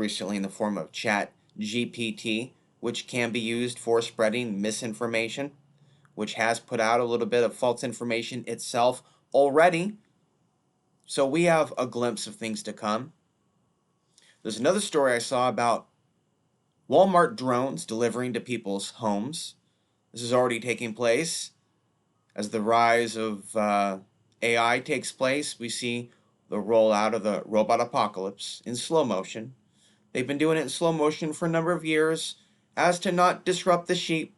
recently in the form of Chat GPT, which can be used for spreading misinformation, which has put out a little bit of false information itself already. So we have a glimpse of things to come. There's another story I saw about Walmart drones delivering to people's homes. This is already taking place. As the rise of AI takes place, we see the rollout of the robot apocalypse in slow motion. They've been doing it in slow motion for a number of years as to not disrupt the sheep,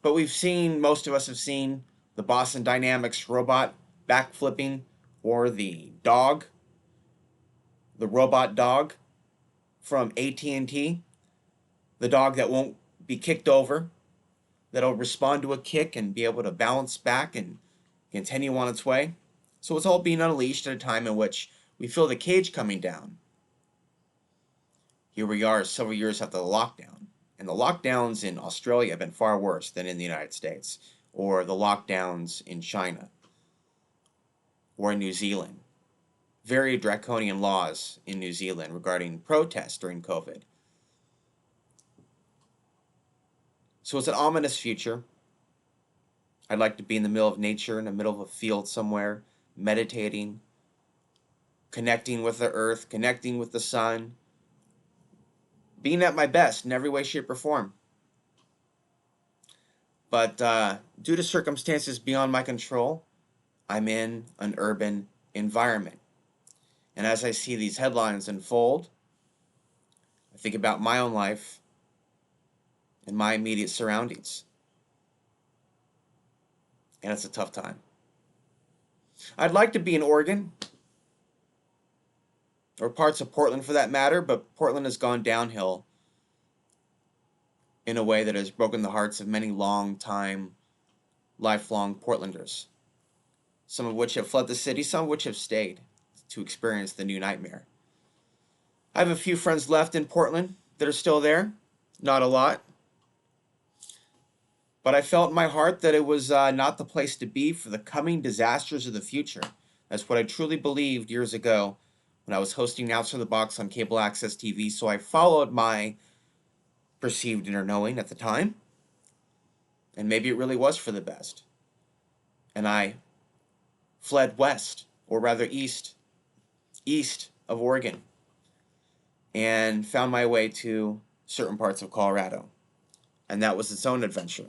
but most of us have seen the Boston Dynamics robot backflipping, or the dog, the robot dog from AT&T, the dog that won't be kicked over, that'll respond to a kick and be able to balance back and continue on its way. So it's all being unleashed at a time in which we feel the cage coming down. Here we are several years after the lockdown. And the lockdowns in Australia have been far worse than in the United States, or the lockdowns in China, or in New Zealand. Very draconian laws in New Zealand regarding protests during COVID. So it's an ominous future. I'd like to be in the middle of nature, in the middle of a field somewhere, meditating, connecting with the earth, connecting with the sun, being at my best in every way, shape, or form. But due to circumstances beyond my control, I'm in an urban environment. And as I see these headlines unfold, I think about my own life and my immediate surroundings. And it's a tough time. I'd like to be in Oregon, or parts of Portland for that matter, but Portland has gone downhill in a way that has broken the hearts of many lifelong Portlanders, some of which have fled the city, some of which have stayed to experience the new nightmare. I have a few friends left in Portland that are still there, not a lot, but I felt in my heart that it was not the place to be for the coming disasters of the future. That's what I truly believed years ago when I was hosting Outside the Box on cable access TV, so I followed my perceived inner knowing at the time, and maybe it really was for the best. And I fled west, or rather east of Oregon, and found my way to certain parts of Colorado. And that was its own adventure.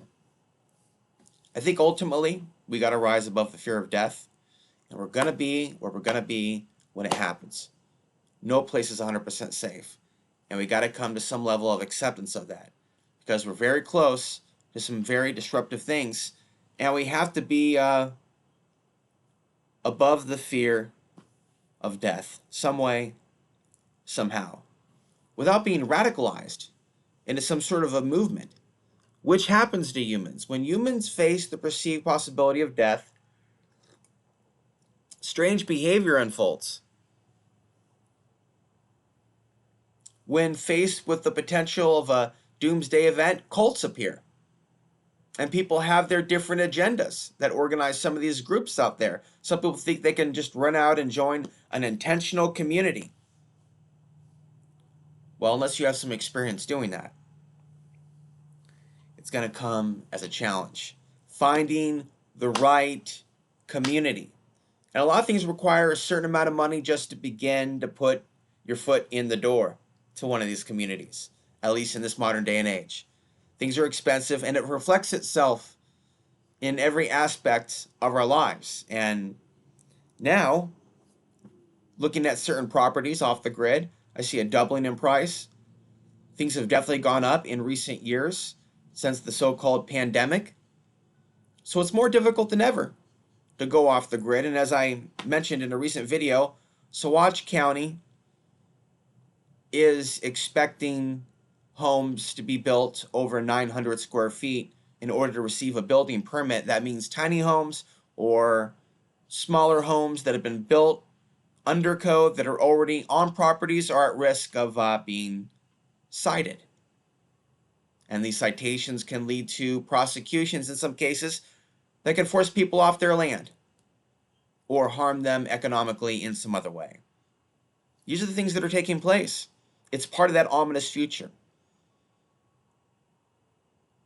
I think ultimately we got to rise above the fear of death, and we're going to be where we're going to be when it happens. No place is 100% safe, and we got to come to some level of acceptance of that, because we're very close to some very disruptive things, and we have to be above the fear of death, some way, somehow, without being radicalized into some sort of a movement, which happens to humans. When humans face the perceived possibility of death, strange behavior unfolds. When faced with the potential of a doomsday event, cults appear. And people have their different agendas that organize some of these groups out there. Some people think they can just run out and join an intentional community. Well, unless you have some experience doing that, it's going to come as a challenge. Finding the right community. And a lot of things require a certain amount of money just to begin to put your foot in the door to one of these communities, at least in this modern day and age. Things are expensive, and it reflects itself in every aspect of our lives. And now, looking at certain properties off the grid, I see a doubling in price. Things have definitely gone up in recent years since the so-called pandemic. So it's more difficult than ever to go off the grid. And as I mentioned in a recent video, Saguache County is expecting homes to be built over 900 square feet in order to receive a building permit. That means tiny homes or smaller homes that have been built under code that are already on properties are at risk of being cited. And these citations can lead to prosecutions in some cases that can force people off their land or harm them economically in some other way. These are the things that are taking place. It's part of that ominous future.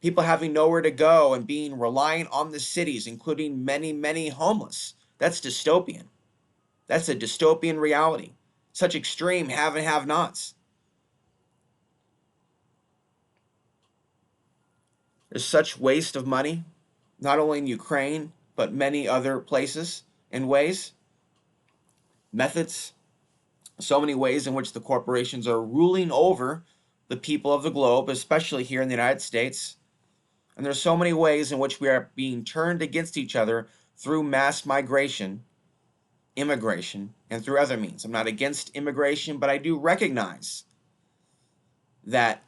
People having nowhere to go and being reliant on the cities, including many, many homeless. That's dystopian. That's a dystopian reality. Such extreme have and have nots. There's such waste of money, not only in Ukraine, but many other places and ways, methods, so many ways in which the corporations are ruling over the people of the globe, especially here in the United States. And there's so many ways in which we are being turned against each other through mass migration, immigration, and through other means. I'm not against immigration, but I do recognize that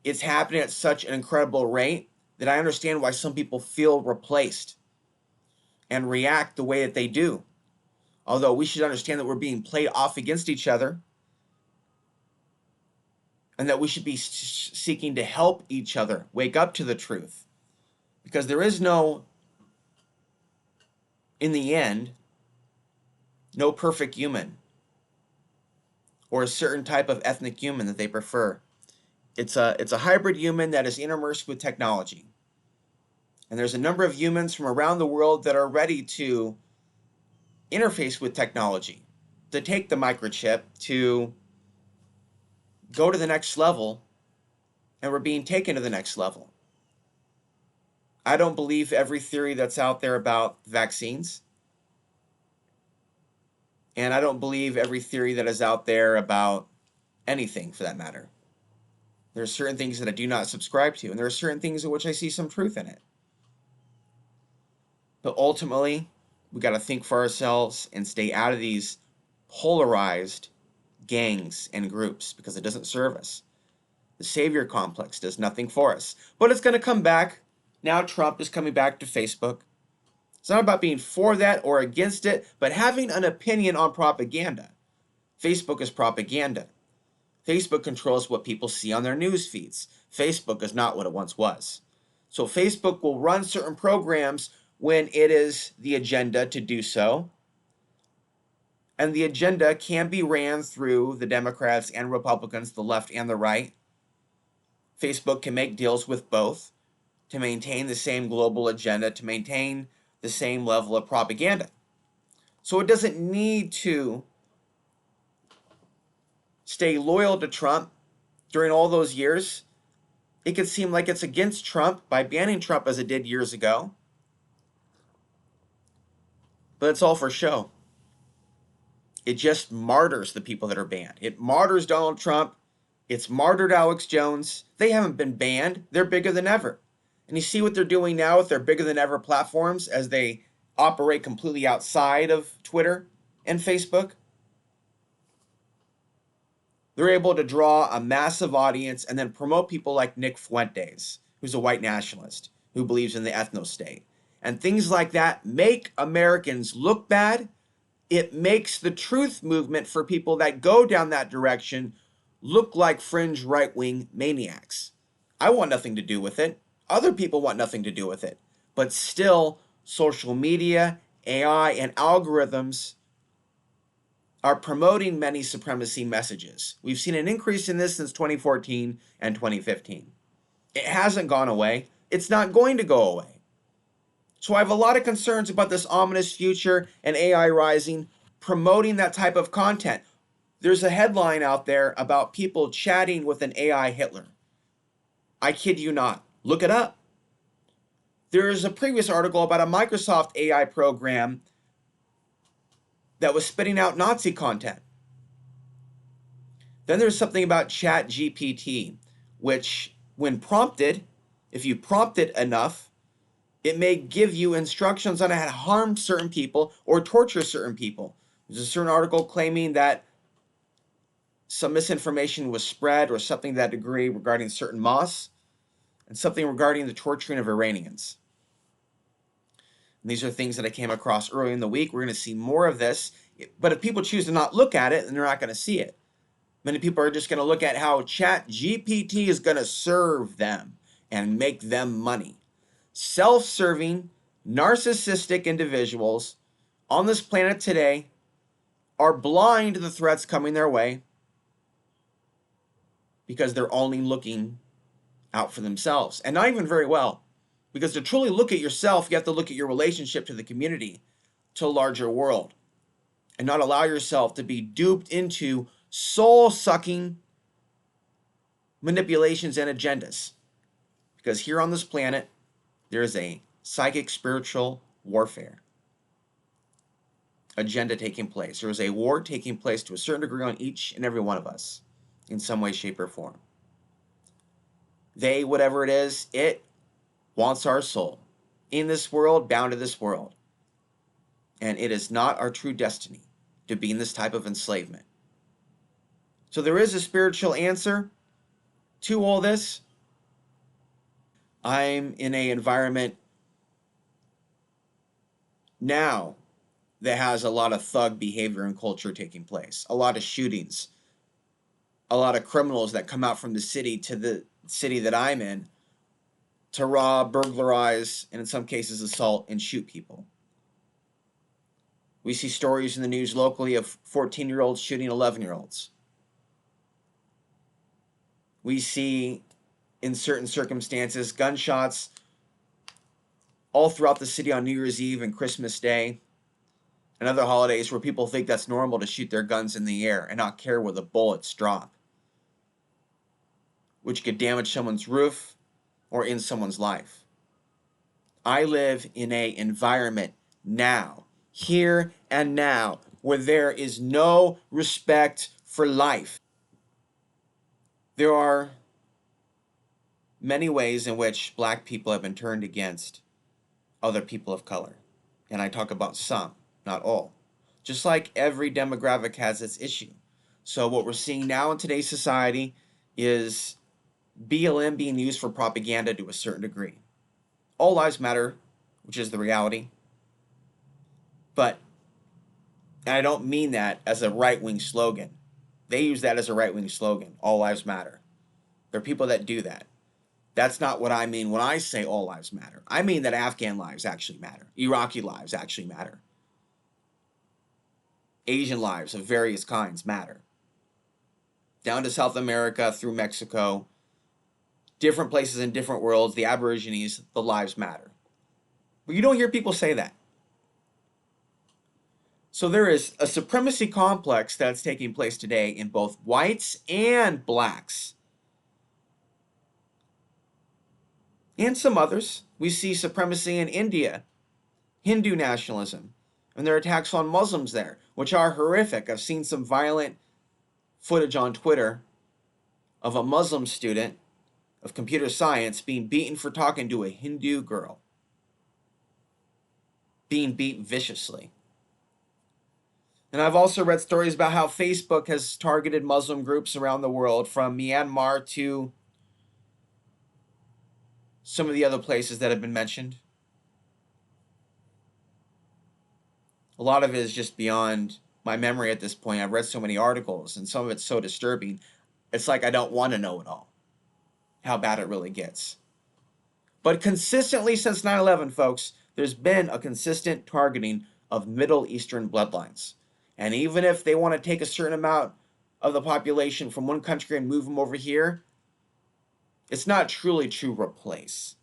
it's happening at such an incredible rate that I understand why some people feel replaced and react the way that they do. Although we should understand that we're being played off against each other and that we should be seeking to help each other wake up to the truth. Because there is no, in the end, no perfect human or a certain type of ethnic human that they prefer. It's a hybrid human that is interspersed with technology. And there's a number of humans from around the world that are ready to interface with technology, to take the microchip, to go to the next level, and we're being taken to the next level. I don't believe every theory that's out there about vaccines. And I don't believe every theory that is out there about anything for that matter. There are certain things that I do not subscribe to, and there are certain things in which I see some truth in it. But ultimately, we got to think for ourselves and stay out of these polarized gangs and groups because it doesn't serve us. The savior complex does nothing for us. But it's going to come back. Now Trump is coming back to Facebook. It's not about being for that or against it, but having an opinion on propaganda. Facebook is propaganda. Facebook controls what people see on their news feeds. Facebook is not what it once was. So Facebook will run certain programs when it is the agenda to do so. And the agenda can be ran through the Democrats and Republicans, the left and the right. Facebook can make deals with both to maintain the same global agenda, to maintain the same level of propaganda. So it doesn't need to stay loyal to Trump during all those years. It could seem like it's against Trump by banning Trump as it did years ago. But it's all for show. It just martyrs the people that are banned. It martyrs Donald Trump. It's martyred Alex Jones. They haven't been banned. They're bigger than ever. And you see what they're doing now with their bigger than ever platforms as they operate completely outside of Twitter and Facebook. They're able to draw a massive audience and then promote people like Nick Fuentes, who's a white nationalist who believes in the ethno-state. And things like that make Americans look bad. It makes the truth movement for people that go down that direction look like fringe right-wing maniacs. I want nothing to do with it. Other people want nothing to do with it. But still, social media, AI, and algorithms are promoting many supremacy messages. We've seen an increase in this since 2014 and 2015. It hasn't gone away. It's not going to go away. So I have a lot of concerns about this ominous future and AI rising, promoting that type of content. There's a headline out there about people chatting with an AI Hitler. I kid you not. Look it up. There is a previous article about a Microsoft AI program that was spitting out Nazi content. Then there's something about ChatGPT, which when prompted, if you prompt it enough, it may give you instructions on how to harm certain people or torture certain people. There's a certain article claiming that some misinformation was spread or something to that degree regarding certain mosques and something regarding the torturing of Iranians. And these are things that I came across early in the week. We're going to see more of this. But if people choose to not look at it, then they're not going to see it. Many people are just going to look at how ChatGPT is going to serve them and make them money. Self-serving, narcissistic individuals on this planet today are blind to the threats coming their way. because they're only looking out for themselves, and not even very well. Because to truly look at yourself, you have to look at your relationship to the community, to a larger world, and not allow yourself to be duped into soul-sucking manipulations and agendas. Because here on this planet, there is a psychic spiritual warfare agenda taking place. There is a war taking place to a certain degree on each and every one of us in some way, shape, or form. They, whatever it is, it wants our soul in this world, bound to this world. And it is not our true destiny to be in this type of enslavement. So there is a spiritual answer to all this. I'm in an environment now that has a lot of thug behavior and culture taking place, a lot of shootings, a lot of criminals that come out from the city to the city that I'm in to rob, burglarize, and in some cases assault and shoot people. We see stories in the news locally of 14-year-olds shooting 11-year-olds. We see, in certain circumstances, gunshots all throughout the city on New Year's Eve and Christmas Day and other holidays where people think that's normal to shoot their guns in the air and not care where the bullets drop, which could damage someone's roof or in someone's life. I live in an environment now, here and now, where there is no respect for life. There are many ways in which black people have been turned against other people of color. And I talk about some, not all. Just like every demographic has its issue. So what we're seeing now in today's society is BLM being used for propaganda to a certain degree. All lives matter, which is the reality. But, and I don't mean that as a right-wing slogan. They use that as a right-wing slogan, all lives matter. There are people that do that. That's not what I mean when I say all lives matter. I mean that Afghan lives actually matter. Iraqi lives actually matter. Asian lives of various kinds matter. Down to South America, through Mexico, different places in different worlds, the Aborigines, the lives matter. But you don't hear people say that. So there is a supremacy complex that's taking place today in both whites and blacks. And some others. We see supremacy in India, Hindu nationalism, and there are attacks on Muslims there, which are horrific. I've seen some violent footage on Twitter of a Muslim student of computer science being beaten for talking to a Hindu girl. Being beat viciously. And I've also read stories about how Facebook has targeted Muslim groups around the world, from Myanmar to some of the other places that have been mentioned. A lot of it is just beyond my memory at this point. I've read so many articles, and some of it's so disturbing. It's like I don't want to know it all, how bad it really gets. But consistently since 9/11, folks, there's been a consistent targeting of Middle Eastern bloodlines. And even if they want to take a certain amount of the population from one country and move them over here, it's not truly to replace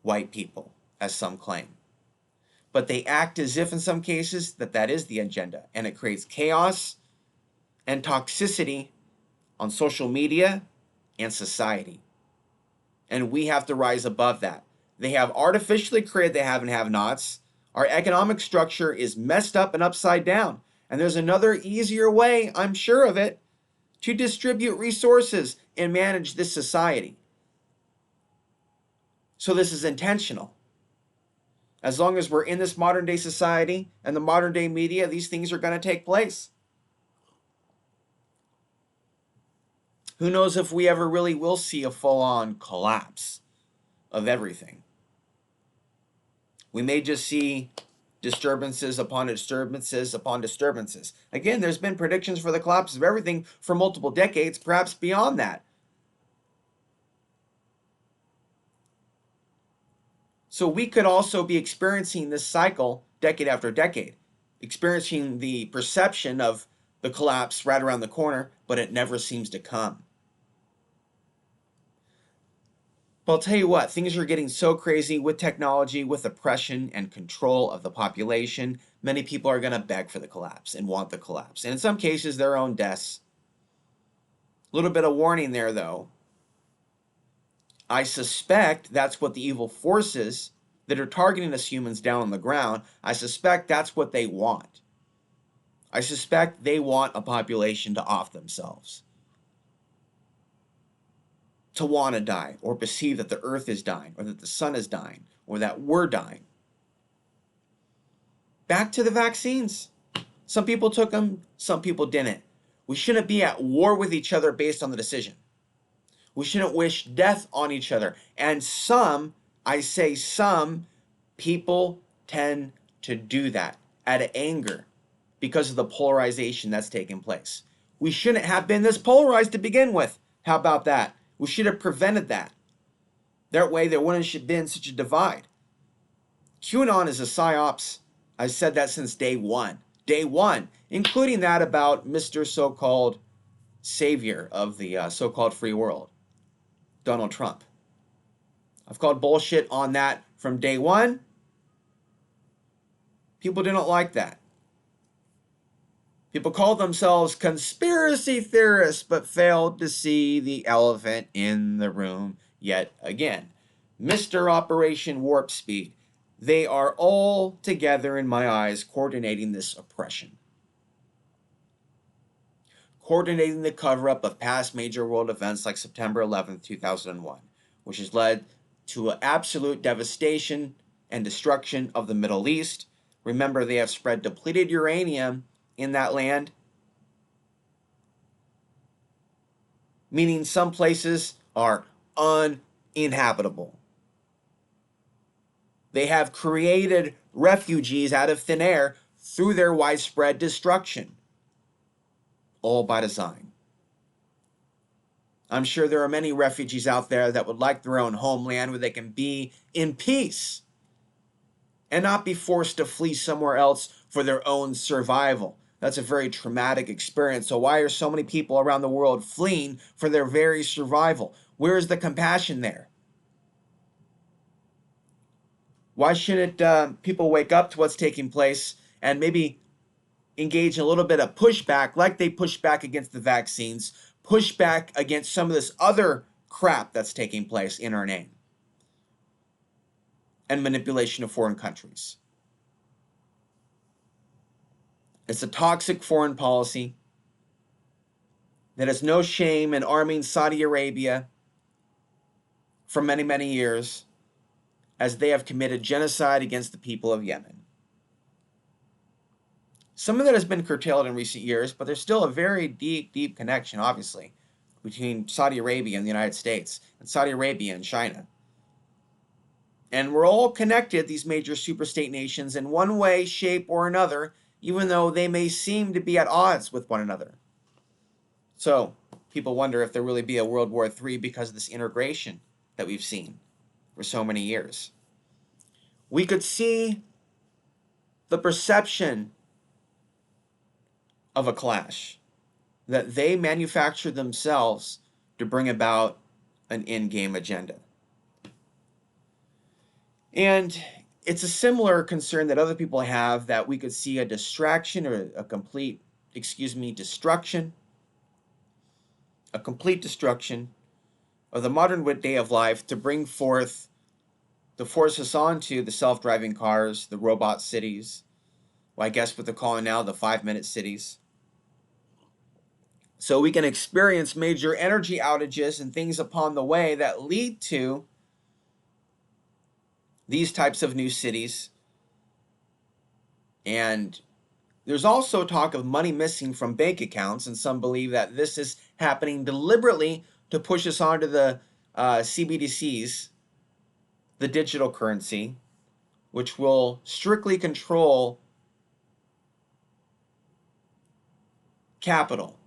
white people, as some claim. But they act as if in some cases that is the agenda. And it creates chaos and toxicity on social media and society. And we have to rise above that. They have artificially created the have and have-nots. Our economic structure is messed up and upside down. And there's another easier way, I'm sure of it, to distribute resources and manage this society. So this is intentional. As long as we're in this modern day society and the modern day media, these things are going to take place. Who knows if we ever really will see a full-on collapse of everything. We may just see disturbances upon disturbances upon disturbances. Again, there's been predictions for the collapse of everything for multiple decades, perhaps beyond that. So we could also be experiencing this cycle decade after decade, experiencing the perception of the collapse right around the corner, but it never seems to come. But I'll tell you what, things are getting so crazy with technology, with oppression and control of the population. Many people are going to beg for the collapse and want the collapse. And in some cases, their own deaths. A little bit of warning there, though. I suspect that's what the evil forces that are targeting us humans down on the ground, I suspect that's what they want. I suspect they want a population to off themselves, to want to die, or perceive that the earth is dying, or that the sun is dying, or that we're dying. Back to the vaccines. Some people took them, some people didn't. We shouldn't be at war with each other based on the decision. We shouldn't wish death on each other. And some, I say some, people tend to do that out of anger because of the polarization that's taken place. We shouldn't have been this polarized to begin with. How about that? We should have prevented that. That way there wouldn't have been such a divide. QAnon is a psyops. I've said that since day one. Day one, including that about Mr. so-called savior of the so-called free world, Donald Trump. I've called bullshit on that from day one. People didn't like that. People called themselves conspiracy theorists, but failed to see the elephant in the room yet again. Mr. Operation Warp Speed. They are all together, in my eyes, coordinating this oppression. Coordinating the cover-up of past major world events like September 11th, 2001, which has led to an absolute devastation and destruction of the Middle East. Remember, they have spread depleted uranium in that land, meaning some places are uninhabitable. They have created refugees out of thin air through their widespread destruction, all by design. I'm sure there are many refugees out there that would like their own homeland where they can be in peace and not be forced to flee somewhere else for their own survival. That's a very traumatic experience. So why are so many people around the world fleeing for their very survival? Where is the compassion there? Why shouldn't people wake up to what's taking place and maybe engage in a little bit of pushback, like they pushed back against the vaccines, push back against some of this other crap that's taking place in our name, and manipulation of foreign countries? It's a toxic foreign policy that has no shame in arming Saudi Arabia for many, many years, as they have committed genocide against the people of Yemen. Some of that has been curtailed in recent years, but there's still a very deep, deep connection, obviously, between Saudi Arabia and the United States, and Saudi Arabia and China. And we're all connected, these major superstate nations, in one way, shape, or another, even though they may seem to be at odds with one another. So, people wonder if there really be a World War III because of this integration that we've seen for so many years. We could see the perception of a clash that they manufacture themselves to bring about an in-game agenda. And it's a similar concern that other people have, that we could see a distraction or a complete, destruction, a complete destruction of the modern day of life to bring forth, to force us onto the self-driving cars, the robot cities, well, I guess what they're calling now the 5-minute cities. So we can experience major energy outages and things upon the way that lead to these types of new cities. And there's also talk of money missing from bank accounts, and some believe that this is happening deliberately to push us onto the CBDCs, the digital currency, which will strictly control capital,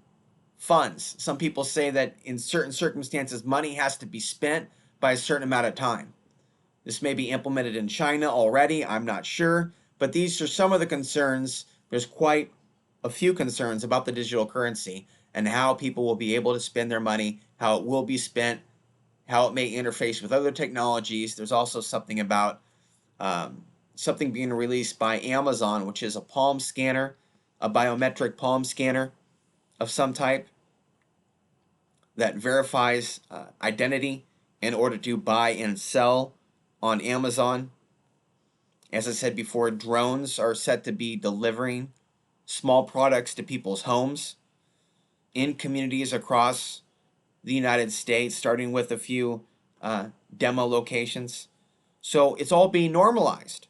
funds. Some people say that in certain circumstances, money has to be spent by a certain amount of time. This may be implemented in China already, I'm not sure, but these are some of the concerns. There's quite a few concerns about the digital currency and how people will be able to spend their money, how it will be spent, how it may interface with other technologies. There's also something about something being released by Amazon, which is a palm scanner, a biometric palm scanner of some type that verifies identity in order to buy and sell on Amazon. As I said before, drones are set to be delivering small products to people's homes in communities across the United States, starting with a few demo locations. So it's all being normalized.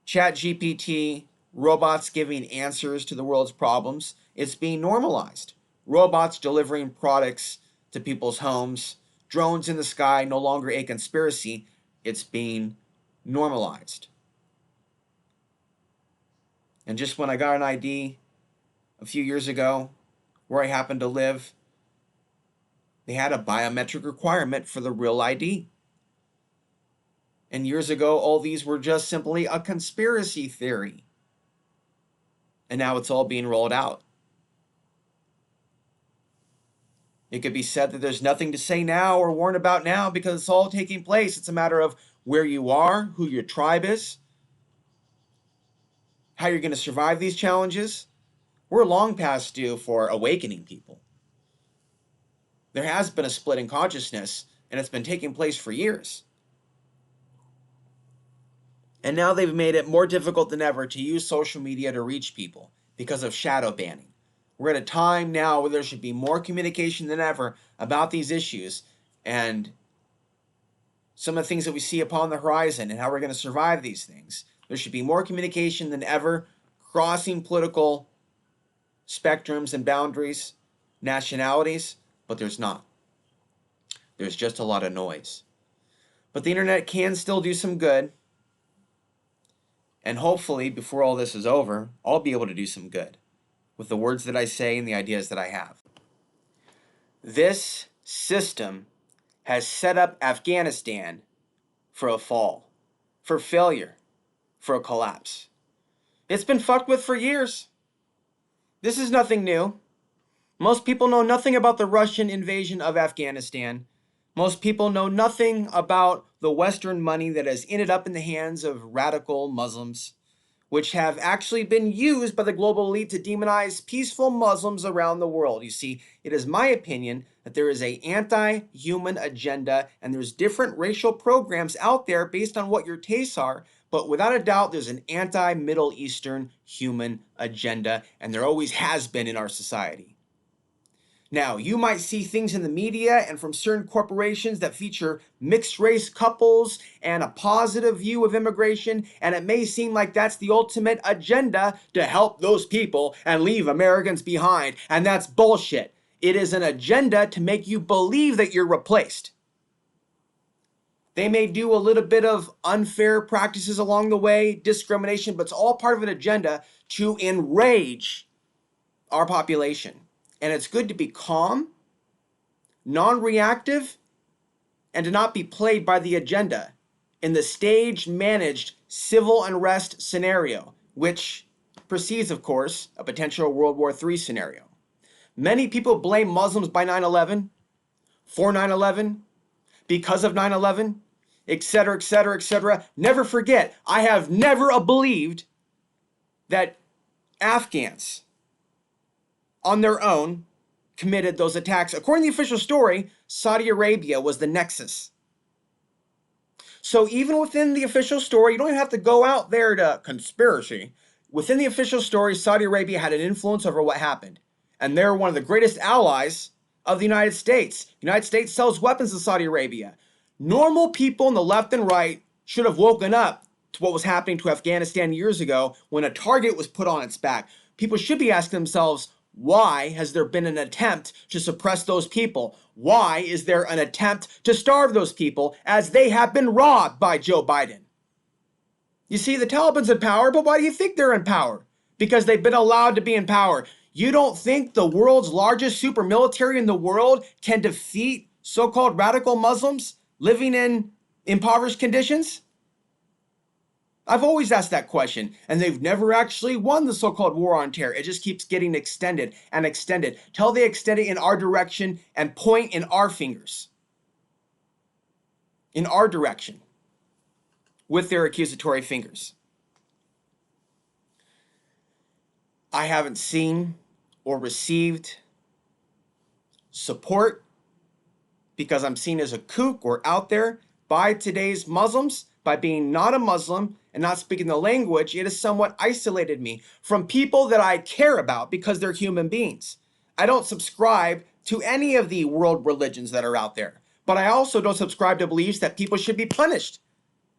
ChatGPT, robots giving answers to the world's problems, it's being normalized. Robots delivering products to people's homes, drones in the sky, no longer a conspiracy, it's being normalized. And just when I got an ID a few years ago, where I happened to live, they had a biometric requirement for the real ID. And years ago, all these were just simply a conspiracy theory. And now it's all being rolled out. It could be said that there's nothing to say now or warn about now because it's all taking place. It's a matter of where you are, who your tribe is, how you're going to survive these challenges. We're long past due for awakening people. There has been a split in consciousness, and it's been taking place for years. And now they've made it more difficult than ever to use social media to reach people because of shadow banning. We're at a time now where there should be more communication than ever about these issues and some of the things that we see upon the horizon and how we're going to survive these things. There should be more communication than ever, crossing political spectrums and boundaries, nationalities, but there's not. There's just a lot of noise. But the internet can still do some good. And hopefully, before all this is over, I'll be able to do some good with the words that I say and the ideas that I have. This system has set up Afghanistan for a fall, for failure, for a collapse. It's been fucked with for years. This is nothing new. Most people know nothing about the Russian invasion of Afghanistan. Most people know nothing about the Western money that has ended up in the hands of radical Muslims, which have actually been used by the global elite to demonize peaceful Muslims around the world. You see, it is my opinion that there is an anti-human agenda, and there's different racial programs out there based on what your tastes are, but without a doubt, there's an anti-Middle Eastern human agenda, and there always has been in our society. Now, you might see things in the media and from certain corporations that feature mixed race couples and a positive view of immigration, and it may seem like that's the ultimate agenda to help those people and leave Americans behind, and that's bullshit. It is an agenda to make you believe that you're replaced. They may do a little bit of unfair practices along the way, discrimination, but it's all part of an agenda to enrage our population. And it's good to be calm, non-reactive, and to not be played by the agenda in the stage-managed civil unrest scenario, which precedes, of course, a potential World War III scenario. Many people blame Muslims by 9/11, for 9/11, because of 9/11, etc., etc., etc. Never forget, I have never believed that Afghans on their own committed those attacks. According to the official story, Saudi Arabia was the nexus. So even within the official story, you don't even have to go out there to conspiracy. Within the official story, Saudi Arabia had an influence over what happened. And they're one of the greatest allies of the United States. The United States sells weapons to Saudi Arabia. Normal people on the left and right should have woken up to what was happening to Afghanistan years ago when a target was put on its back. People should be asking themselves, why has there been an attempt to suppress those people? Why is there an attempt to starve those people as they have been robbed by Joe Biden? You see, the Taliban's in power, but why do you think they're in power? Because they've been allowed to be in power. You don't think the world's largest super military in the world can defeat so-called radical Muslims living in impoverished conditions? I've always asked that question, and they've never actually won the so-called war on terror. It just keeps getting extended and extended till they extend it in our direction and point in our fingers. In our direction. With their accusatory fingers. I haven't seen or received support because I'm seen as a kook or out there by today's Muslims. By being not a Muslim and not speaking the language, it has somewhat isolated me from people that I care about because they're human beings. I don't subscribe to any of the world religions that are out there, but I also don't subscribe to beliefs that people should be punished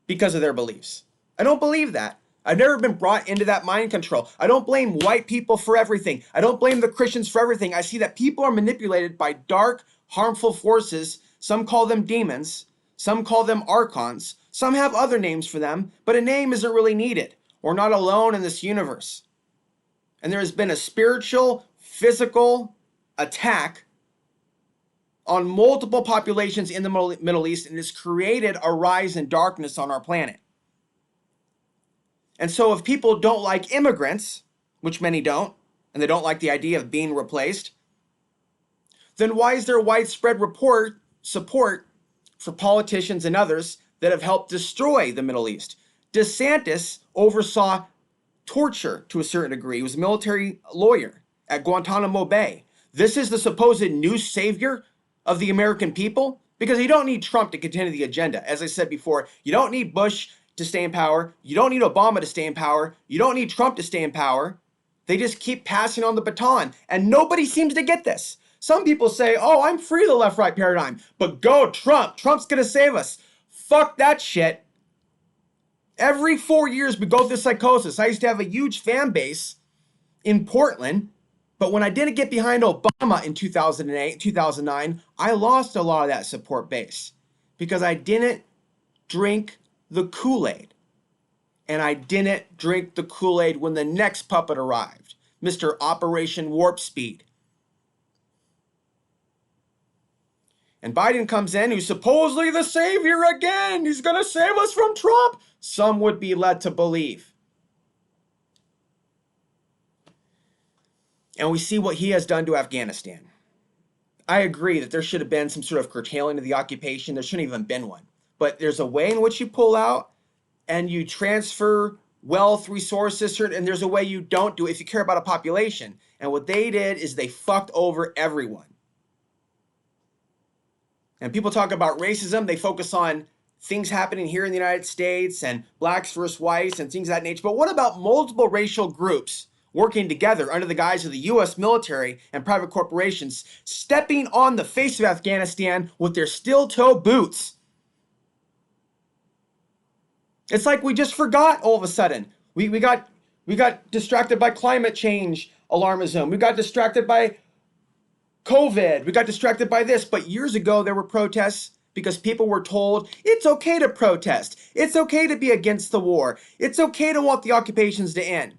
because of their beliefs. I don't believe that. I've never been brought into that mind control. I don't blame white people for everything. I don't blame the Christians for everything. I see that people are manipulated by dark, harmful forces. Some call them demons. Some call them archons. Some have other names for them, but a name isn't really needed. We're not alone in this universe. And there has been a spiritual, physical attack on multiple populations in the Middle East, and has created a rise in darkness on our planet. And so if people don't like immigrants, which many don't, and they don't like the idea of being replaced, then why is there widespread support for politicians and others that have helped destroy the Middle East? DeSantis oversaw torture to a certain degree. He was a military lawyer at Guantanamo Bay. This is the supposed new savior of the American people? Because you don't need Trump to continue the agenda. As I said before, you don't need Bush to stay in power. You don't need Obama to stay in power. You don't need Trump to stay in power. They just keep passing on the baton, and nobody seems to get this. Some people say, oh, I'm free of the left-right paradigm, but go Trump. Trump's going to save us. Fuck that shit. Every 4 years we go through psychosis. I used to have a huge fan base in Portland, but when I didn't get behind Obama in 2008, 2009, I lost a lot of that support base because I didn't drink the Kool-Aid. And I didn't drink the Kool-Aid when the next puppet arrived, Mr. Operation Warp Speed. And Biden comes in, who's supposedly the savior again. He's going to save us from Trump. Some would be led to believe. And we see what he has done to Afghanistan. I agree that there should have been some sort of curtailing of the occupation. There shouldn't have even been one. But there's a way in which you pull out and you transfer wealth, resources, and there's a way you don't do it if you care about a population. And what they did is they fucked over everyone. And people talk about racism, they focus on things happening here in the United States and blacks versus whites and things of that nature. But what about multiple racial groups working together under the guise of the U.S. military and private corporations, stepping on the face of Afghanistan with their steel-toe boots? It's like we just forgot all of a sudden. We got distracted by climate change alarmism. We got distracted by COVID. We got distracted by this. But years ago, there were protests because people were told it's okay to protest. It's okay to be against the war. It's okay to want the occupations to end.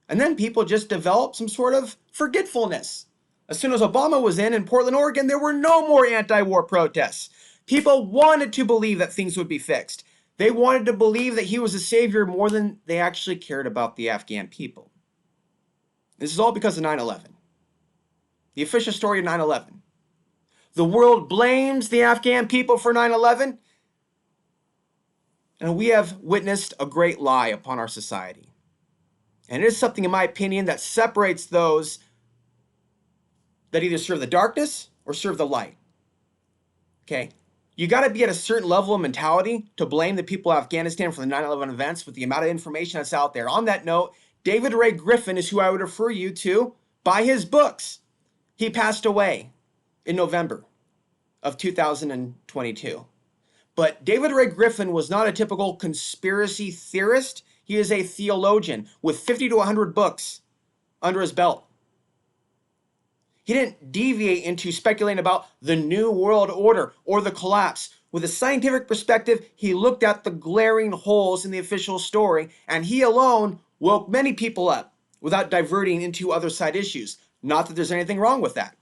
And then people just developed some sort of forgetfulness. As soon as Obama was in Portland, Oregon, there were no more anti-war protests. People wanted to believe that things would be fixed. They wanted to believe that he was a savior more than they actually cared about the Afghan people. This is all because of 9/11. The official story of 9/11. The world blames the Afghan people for 9/11, and we have witnessed a great lie upon our society. And it is something, in my opinion, that separates those that either serve the darkness or serve the light. Okay? You got to be at a certain level of mentality to blame the people of Afghanistan for the 9/11 events with the amount of information that's out there. On that note, David Ray Griffin is who I would refer you to. Buy his books. He passed away in November of 2022. But David Ray Griffin was not a typical conspiracy theorist. He is a theologian with 50 to 100 books under his belt. He didn't deviate into speculating about the New World Order or the collapse. With a scientific perspective, he looked at the glaring holes in the official story, and he alone woke many people up without diverting into other side issues. Not that there's anything wrong with that.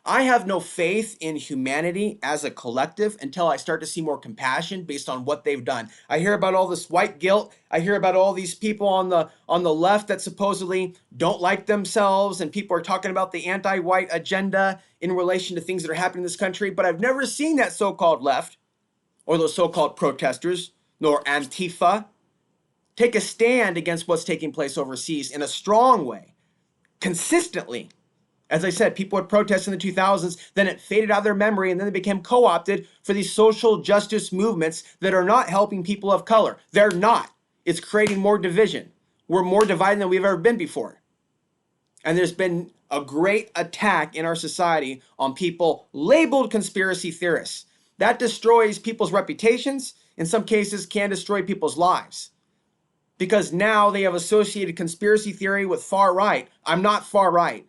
I have no faith in humanity as a collective until I start to see more compassion based on what they've done. I hear about all this white guilt. I hear about all these people on the left that supposedly don't like themselves, and people are talking about the anti-white agenda in relation to things that are happening in this country. But I've never seen that so-called left or those so-called protesters, nor Antifa, take a stand against what's taking place overseas in a strong way, consistently. As I said, people would protest in the 2000s, then it faded out of their memory, and then they became co-opted for these social justice movements that are not helping people of color. They're not. It's creating more division. We're more divided than we've ever been before. And there's been a great attack in our society on people labeled conspiracy theorists. That destroys people's reputations, in some cases can destroy people's lives. Because now they have associated conspiracy theory with far right. I'm not far right.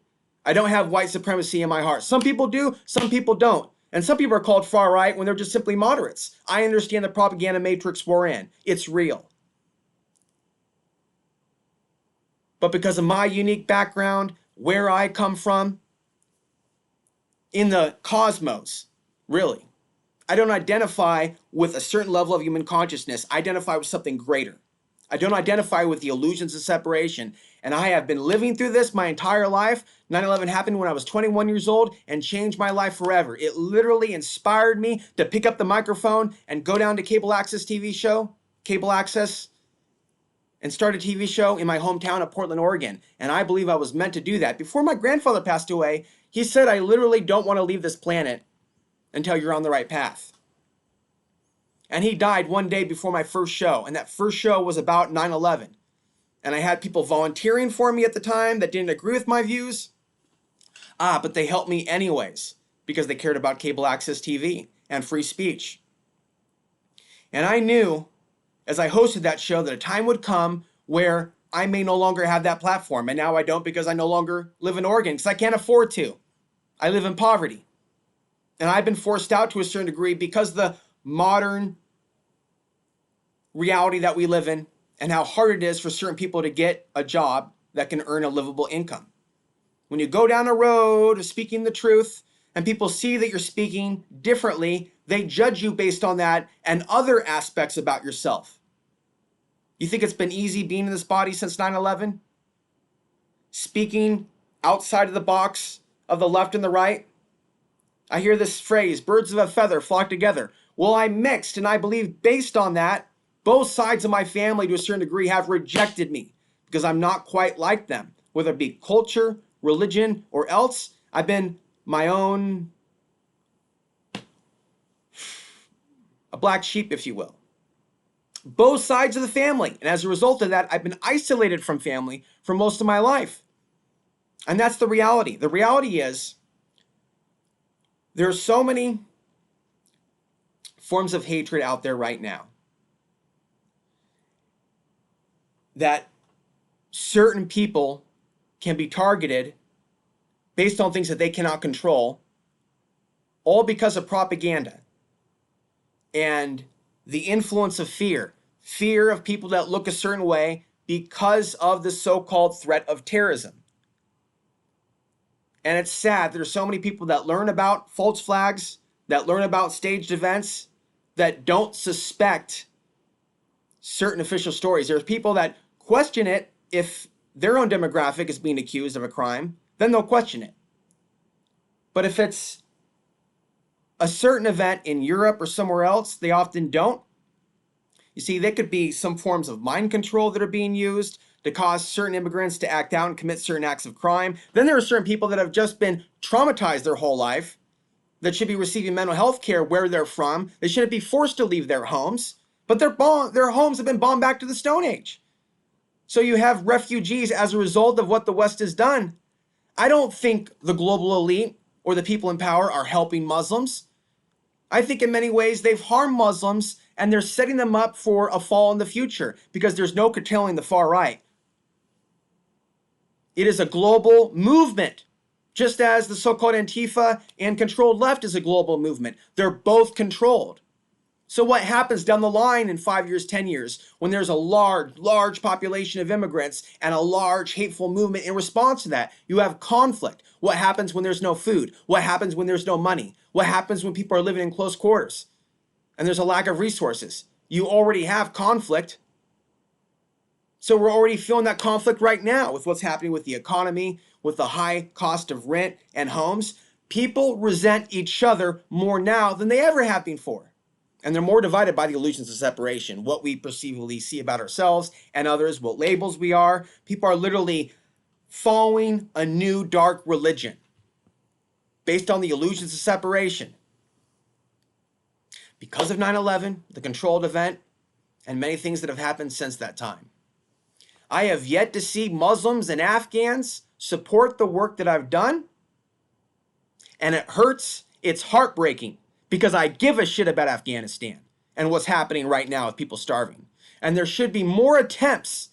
I don't have white supremacy in my heart. Some people do, some people don't. And some people are called far right when they're just simply moderates. I understand the propaganda matrix we're in. It's real. But because of my unique background, where I come from, in the cosmos, really, I don't identify with a certain level of human consciousness. I identify with something greater. I don't identify with the illusions of separation. And I have been living through this my entire life. 9/11 happened when I was 21 years old and changed my life forever. It literally inspired me to pick up the microphone and go down to cable access, and start a TV show in my hometown of Portland, Oregon. And I believe I was meant to do that. Before my grandfather passed away, he said, I literally don't want to leave this planet until you're on the right path. And he died one day before my first show. And that first show was about 9/11. And I had people volunteering for me at the time that didn't agree with my views. But they helped me anyways because they cared about cable access TV and free speech. And I knew as I hosted that show that a time would come where I may no longer have that platform. And now I don't because I no longer live in Oregon because I can't afford to. I live in poverty. And I've been forced out to a certain degree because the modern reality that we live in and how hard it is for certain people to get a job that can earn a livable income. When you go down a road of speaking the truth and people see that you're speaking differently, they judge you based on that and other aspects about yourself. You think it's been easy being in this body since 9/11? Speaking outside of the box of the left and the right? I hear this phrase, birds of a feather flock together. Well, I'm mixed, and I believe based on that, both sides of my family to a certain degree have rejected me because I'm not quite like them. Whether it be culture, religion, or else, I've been my own, a black sheep, if you will. Both sides of the family. And as a result of that, I've been isolated from family for most of my life. And that's the reality. The reality is, there are so many forms of hatred out there right now that certain people can be targeted based on things that they cannot control, all because of propaganda and the influence of fear. Fear of people that look a certain way because of the so-called threat of terrorism. And it's sad there are so many people that learn about false flags, that learn about staged events, that don't suspect certain official stories. There's people that question it if their own demographic is being accused of a crime, then they'll question it. But if it's a certain event in Europe or somewhere else, they often don't. You see, there could be some forms of mind control that are being used to cause certain immigrants to act out and commit certain acts of crime. Then there are certain people that have just been traumatized their whole life that should be receiving mental health care where they're from. They shouldn't be forced to leave their homes, but their homes have been bombed back to the Stone Age. So you have refugees as a result of what the West has done. I don't think the global elite or the people in power are helping Muslims. I think in many ways they've harmed Muslims and they're setting them up for a fall in the future because there's no curtailing the far right. It is a global movement, just as the so-called Antifa and controlled left is a global movement. They're both controlled. So what happens down the line in 5 years, 10 years, when there's a large population of immigrants and a large hateful movement in response to that? You have conflict. What happens when there's no food? What happens when there's no money? What happens when people are living in close quarters and there's a lack of resources? You already have conflict. So we're already feeling that conflict right now with what's happening with the economy, with the high cost of rent and homes. People resent each other more now than they ever have before. And they're more divided by the illusions of separation, what we perceivably see about ourselves and others, what labels we are. People are literally following a new dark religion based on the illusions of separation. Because of 9/11, the controlled event, and many things that have happened since that time. I have yet to see Muslims and Afghans support the work that I've done. And it hurts, it's heartbreaking, because I give a shit about Afghanistan and what's happening right now with people starving. And there should be more attempts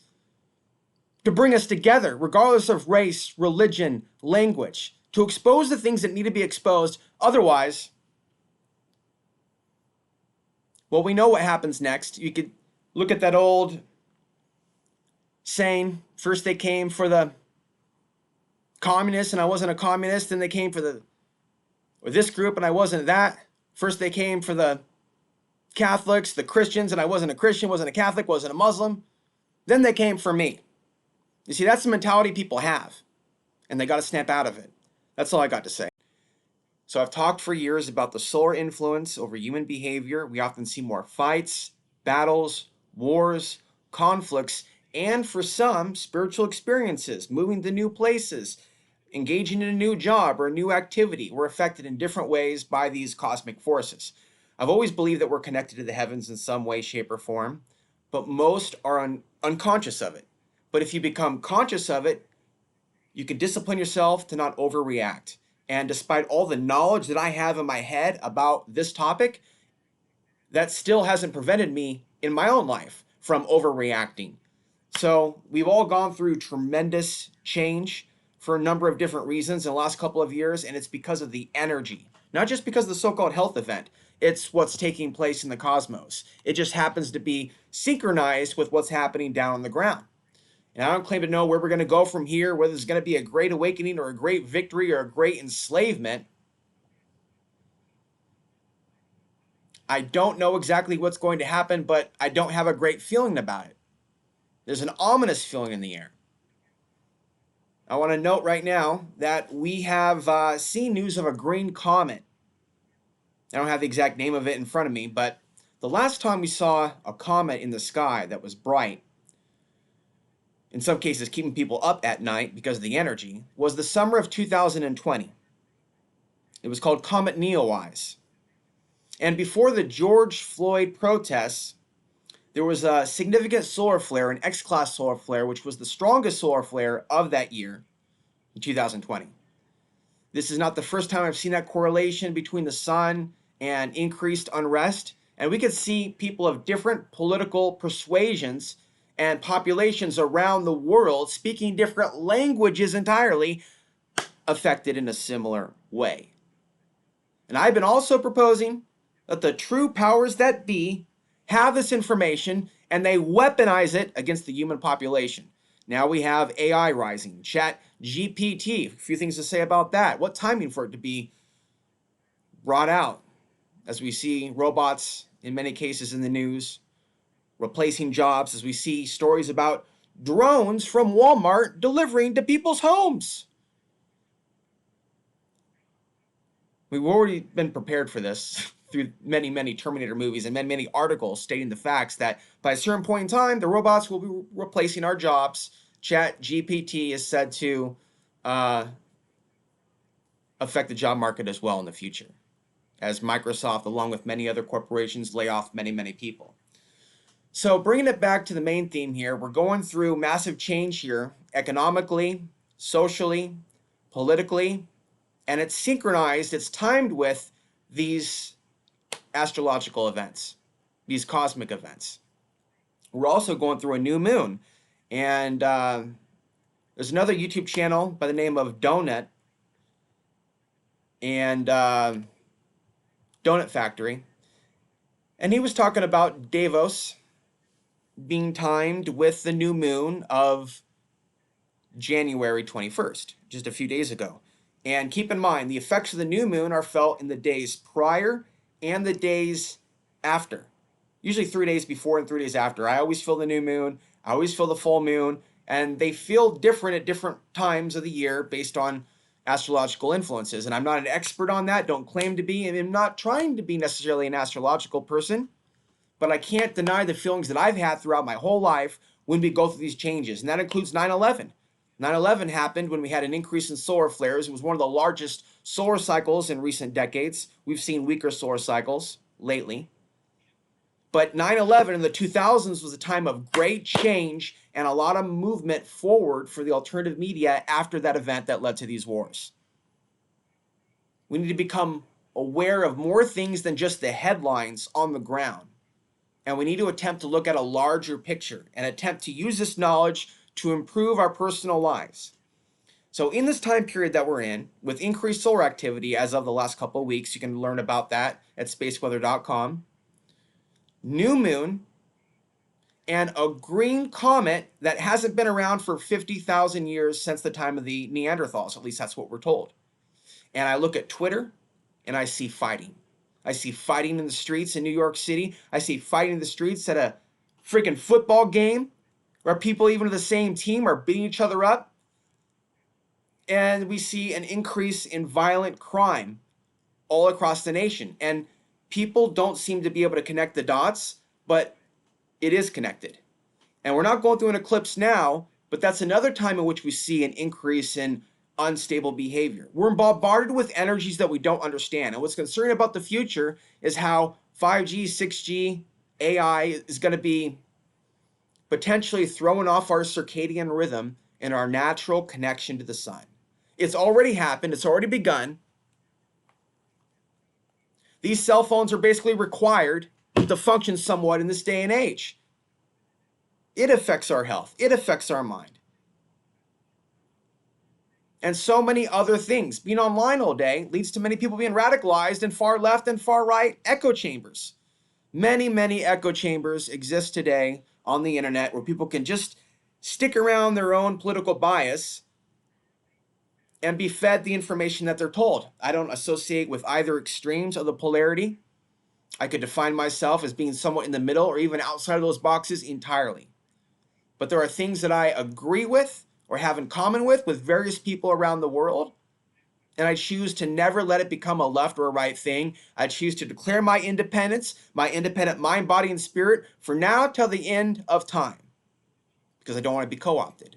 to bring us together, regardless of race, religion, language, to expose the things that need to be exposed. Otherwise, well, we know what happens next. You could look at that old saying, first they came for the communists and I wasn't a communist, then they came for this group and I wasn't that. First they came for the Catholics, the Christians, and I wasn't a Christian, wasn't a Catholic, wasn't a Muslim. Then they came for me. You see, that's the mentality people have, and they got to snap out of it. That's all I got to say. So I've talked for years about the solar influence over human behavior. We often see more fights, battles, wars, conflicts, and for some, spiritual experiences, moving to new places, engaging in a new job or a new activity. We're affected in different ways by these cosmic forces. I've always believed that we're connected to the heavens in some way, shape, or form, but most are unconscious of it. But if you become conscious of it, you can discipline yourself to not overreact. And despite all the knowledge that I have in my head about this topic, that still hasn't prevented me in my own life from overreacting. So we've all gone through tremendous change for a number of different reasons in the last couple of years, and it's because of the energy, not just because of the so-called health event. It's what's taking place in the cosmos. It just happens to be synchronized with what's happening down on the ground. And I don't claim to know where we're going to go from here, whether it's going to be a great awakening or a great victory or a great enslavement. I don't know exactly what's going to happen, but I don't have a great feeling about it. There's an ominous feeling in the air. I want to note right now that we have seen news of a green comet. I don't have the exact name of it in front of me, but the last time we saw a comet in the sky that was bright, in some cases keeping people up at night because of the energy, was the summer of 2020. It was called Comet Neowise. And before the George Floyd protests, there was a significant solar flare, an X-class solar flare, which was the strongest solar flare of that year in 2020. This is not the first time I've seen that correlation between the sun and increased unrest. And we could see people of different political persuasions and populations around the world speaking different languages entirely affected in a similar way. And I've been also proposing that the true powers that be have this information and they weaponize it against the human population. Now we have AI rising, Chat GPT, a few things to say about that. What timing for it to be brought out as we see robots in many cases in the news replacing jobs, as we see stories about drones from Walmart delivering to people's homes. We've already been prepared for this through many Terminator movies and many articles stating the facts that by a certain point in time, the robots will be replacing our jobs. Chat GPT is said to affect the job market as well in the future, as Microsoft, along with many other corporations, lay off many people. So bringing it back to the main theme here, we're going through massive change here, economically, socially, politically, and it's synchronized, it's timed with these astrological events, these cosmic events. We're also going through a new moon, and there's another YouTube channel by the name of Donut and Donut Factory, And he was talking about Davos being timed with the new moon of January 21st, just a few days ago. And keep in mind, the effects of the new moon are felt in the days prior and the days after. Usually 3 days before and 3 days after. I always feel the new moon, I always feel the full moon, and they feel different at different times of the year based on astrological influences. And I'm not an expert on that, don't claim to be, and I'm not trying to be necessarily an astrological person, but I can't deny the feelings that I've had throughout my whole life when we go through these changes. And that includes 9/11. 9/11 happened when we had an increase in solar flares. It was one of the largest solar cycles in recent decades. We've seen weaker solar cycles lately. But 9/11 in the 2000s was a time of great change and a lot of movement forward for the alternative media after that event that led to these wars. We need to become aware of more things than just the headlines on the ground. And we need to attempt to look at a larger picture and attempt to use this knowledge to improve our personal lives. So in this time period that we're in, with increased solar activity as of the last couple of weeks, you can learn about that at spaceweather.com, new moon, and a green comet that hasn't been around for 50,000 years since the time of the Neanderthals. At least that's what we're told. And I look at Twitter and I see fighting. I see fighting in the streets in New York City. I see fighting in the streets at a freaking football game where people even of the same team are beating each other up. And we see an increase in violent crime all across the nation. And people don't seem to be able to connect the dots, but it is connected. And we're not going through an eclipse now, but that's another time in which we see an increase in unstable behavior. We're bombarded with energies that we don't understand. And what's concerning about the future is how 5G, 6G, AI is going to be potentially throwing off our circadian rhythm and our natural connection to the sun. It's already happened. It's already begun. These cell phones are basically required to function somewhat in this day and age. It affects our health. It affects our mind. And so many other things. Being online all day leads to many people being radicalized in far left and far right echo chambers. Many, many echo chambers exist today on the internet where people can just stick around their own political bias and be fed the information that they're told. I don't associate with either extremes of the polarity. I could define myself as being somewhat in the middle or even outside of those boxes entirely. But there are things that I agree with or have in common with various people around the world. And I choose to never let it become a left or a right thing. I choose to declare my independence, my independent mind, body, and spirit for now till the end of time, because I don't want to be co-opted.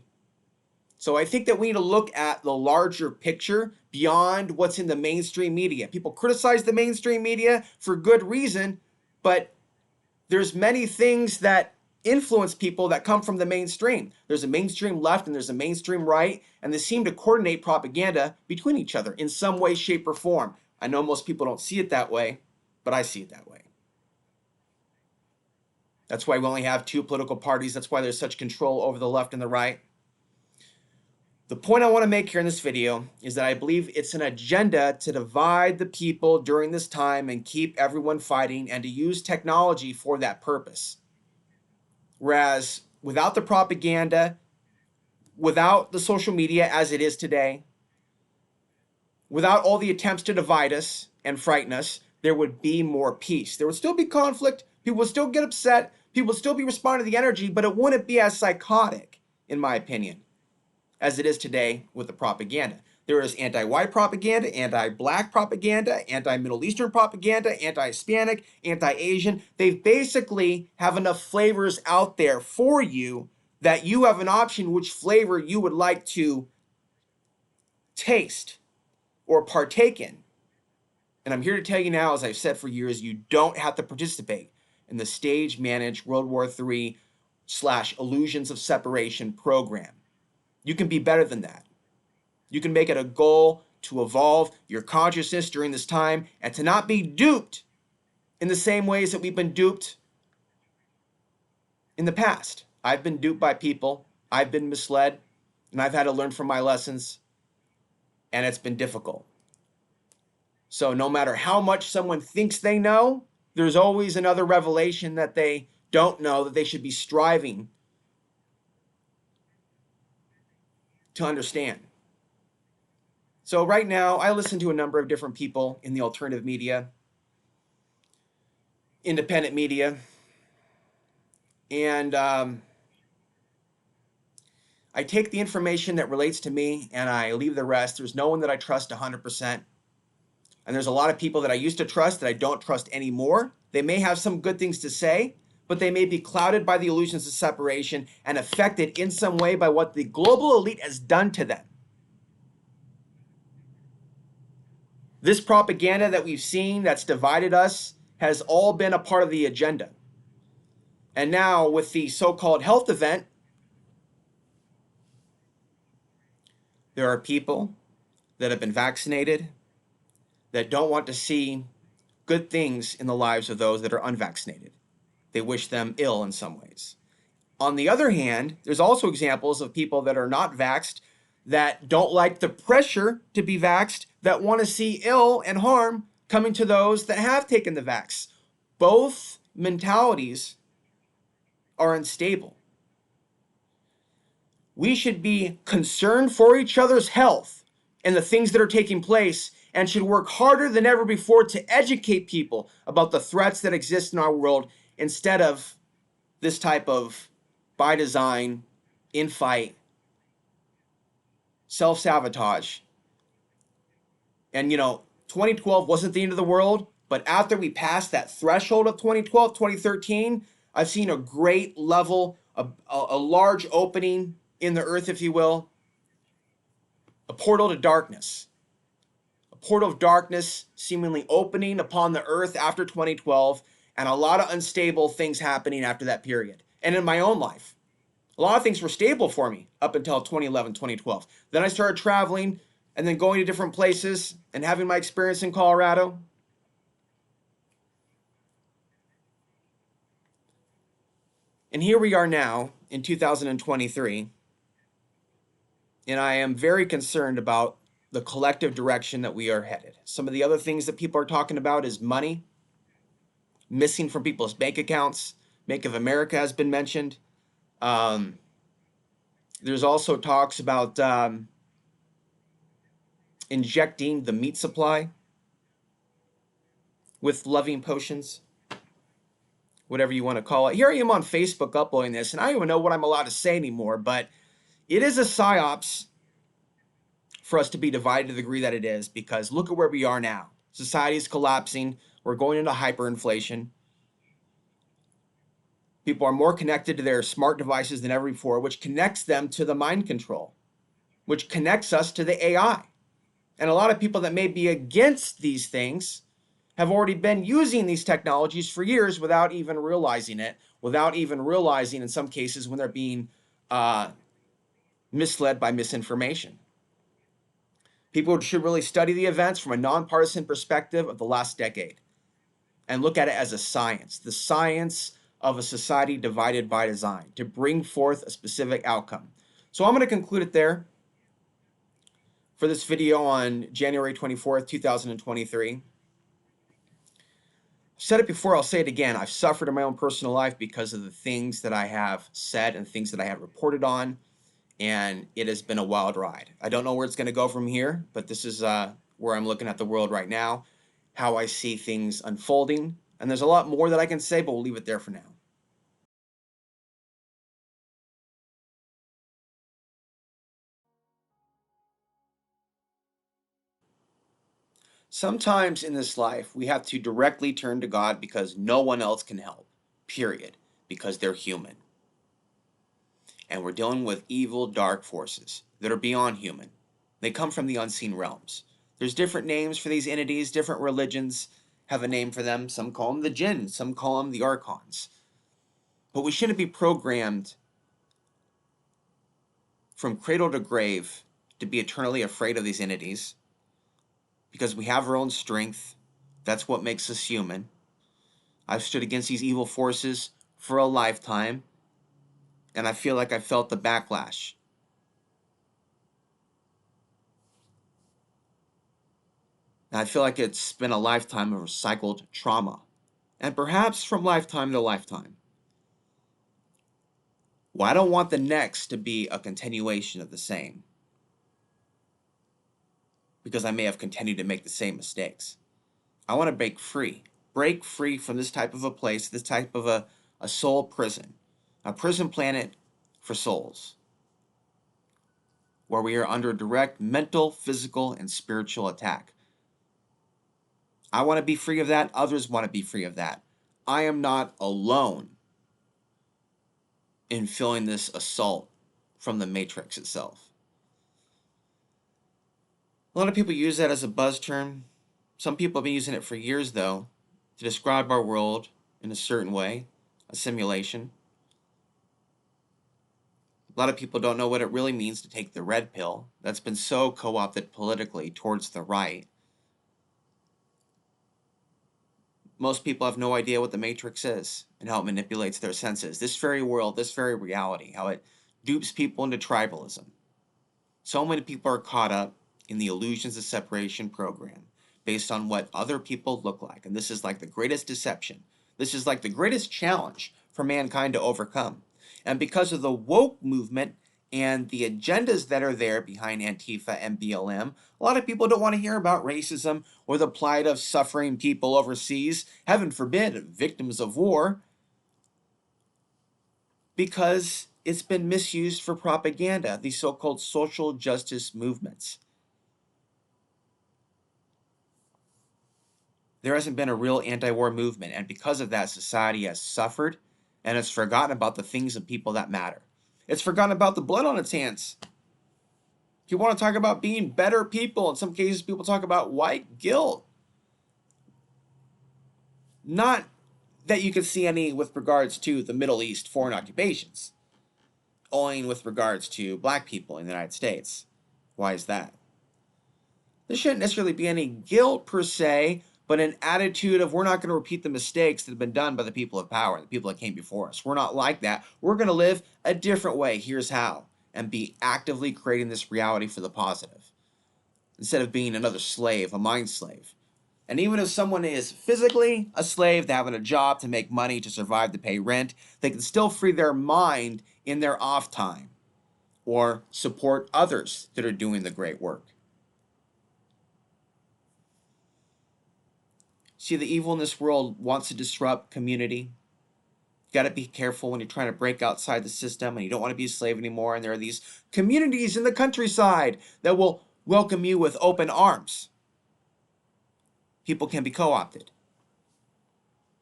So I think that we need to look at the larger picture beyond what's in the mainstream media. People criticize the mainstream media for good reason, but there's many things that influence people that come from the mainstream. There's a mainstream left and there's a mainstream right, and they seem to coordinate propaganda between each other in some way, shape, or form. I know most people don't see it that way, but I see it that way. That's why we only have two political parties. That's why there's such control over the left and the right. The point I want to make here in this video is that I believe it's an agenda to divide the people during this time and keep everyone fighting and to use technology for that purpose. Whereas without the propaganda, without the social media as it is today, without all the attempts to divide us and frighten us, there would be more peace. There would still be conflict. People would still get upset. People would still be responding to the energy, but it wouldn't be as psychotic, in my opinion, as it is today with the propaganda. There is anti-white propaganda, anti-black propaganda, anti-Middle Eastern propaganda, anti-Hispanic, anti-Asian. They basically have enough flavors out there for you that you have an option which flavor you would like to taste or partake in. And I'm here to tell you now, as I've said for years, you don't have to participate in the stage-managed World War III / illusions of separation program. You can be better than that. You can make it a goal to evolve your consciousness during this time and to not be duped in the same ways that we've been duped in the past. I've been duped by people. I've been misled, and I've had to learn from my lessons, and it's been difficult. So no matter how much someone thinks they know, there's always another revelation that they don't know that they should be striving to understand. So right now, I listen to a number of different people in the alternative media, independent media, and I take the information that relates to me and I leave the rest. There's no one that I trust 100%. And there's a lot of people that I used to trust that I don't trust anymore. They may have some good things to say, but they may be clouded by the illusions of separation and affected in some way by what the global elite has done to them. This propaganda that we've seen that's divided us has all been a part of the agenda. And now with the so-called health event, there are people that have been vaccinated that don't want to see good things in the lives of those that are unvaccinated. They wish them ill in some ways. On the other hand, there's also examples of people that are not vaxxed that don't like the pressure to be vaxxed, that want to see ill and harm coming to those that have taken the vax. Both mentalities are unstable. We should be concerned for each other's health and the things that are taking place, and should work harder than ever before to educate people about the threats that exist in our world, instead of this type of by design, infight, self-sabotage. And 2012 wasn't the end of the world, but after we passed that threshold of 2012, 2013, I've seen a great level, a large opening in the earth, if you will, a portal to darkness. A portal of darkness seemingly opening upon the earth after 2012, and a lot of unstable things happening after that period. And in my own life, a lot of things were stable for me up until 2011, 2012. Then I started traveling and then going to different places and having my experience in Colorado. And here we are now in 2023, and I am very concerned about the collective direction that we are headed. Some of the other things that people are talking about is money missing from people's bank accounts. Bank of America has been mentioned. There's also talks about injecting the meat supply with loving potions, whatever you want to call it. Here I am on Facebook uploading this, and I don't even know what I'm allowed to say anymore, but it is a psyops for us to be divided to the degree that it is, because look at where we are now. Society is collapsing. We're going into hyperinflation. People are more connected to their smart devices than ever before, which connects them to the mind control, which connects us to the AI. And a lot of people that may be against these things have already been using these technologies for years without even realizing it, without even realizing in some cases when they're being misled by misinformation. People should really study the events from a nonpartisan perspective of the last decade and look at it as a science, the science of a society divided by design, to bring forth a specific outcome. So I'm going to conclude it there for this video on January 24th, 2023. I've said it before, I'll say it again. I've suffered in my own personal life because of the things that I have said and things that I have reported on, and it has been a wild ride. I don't know where it's going to go from here, but this is where I'm looking at the world right now, how I see things unfolding, and there's a lot more that I can say, but we'll leave it there for now. Sometimes in this life, we have to directly turn to God because no one else can help, period, because they're human. And we're dealing with evil, dark forces that are beyond human. They come from the unseen realms. There's different names for these entities. Different religions have a name for them. Some call them the jinn, some call them the archons. But we shouldn't be programmed from cradle to grave to be eternally afraid of these entities, because we have our own strength. That's what makes us human. I've stood against these evil forces for a lifetime, and I feel like I felt the backlash. And I feel like it's been a lifetime of recycled trauma. and perhaps from lifetime to lifetime. Well, I don't want the next to be a continuation of the same, because I may have continued to make the same mistakes. I want to break free from this type of a place, this type of a soul prison, a prison planet for souls, where we are under direct mental, physical, and spiritual attack. I want to be free of that. Others want to be free of that. I am not alone in feeling this assault from the matrix itself. A lot of people use that as a buzz term. Some people have been using it for years, though, to describe our world in a certain way, a simulation. A lot of people don't know what it really means to take the red pill. That's been so co-opted politically towards the right. Most people have no idea what the matrix is and how it manipulates their senses. This very world, this very reality, how it dupes people into tribalism. So many people are caught up in the illusions of separation program based on what other people look like. And this is like the greatest deception. This is like the greatest challenge for mankind to overcome. And because of the woke movement and the agendas that are there behind Antifa and BLM, a lot of people don't want to hear about racism or the plight of suffering people overseas, heaven forbid, victims of war, because it's been misused for propaganda, these so-called social justice movements. There hasn't been a real anti-war movement, and because of that, society has suffered, and it's forgotten about the things and people that matter. It's forgotten about the blood on its hands. If you want to talk about being better people, in some cases people talk about white guilt. Not that you can see any with regards to the Middle East foreign occupations, only with regards to black people in the United States. Why is that? There shouldn't necessarily be any guilt per se, but an attitude of we're not going to repeat the mistakes that have been done by the people of power, the people that came before us. We're not like that. We're going to live a different way. Here's how. And be actively creating this reality for the positive, instead of being another slave, a mind slave. And even if someone is physically a slave, to having a job, to make money, to survive, to pay rent, they can still free their mind in their off time or support others that are doing the great work. See, the evil in this world wants to disrupt community. You got to be careful when you're trying to break outside the system and you don't want to be a slave anymore. And there are these communities in the countryside that will welcome you with open arms. People can be co-opted.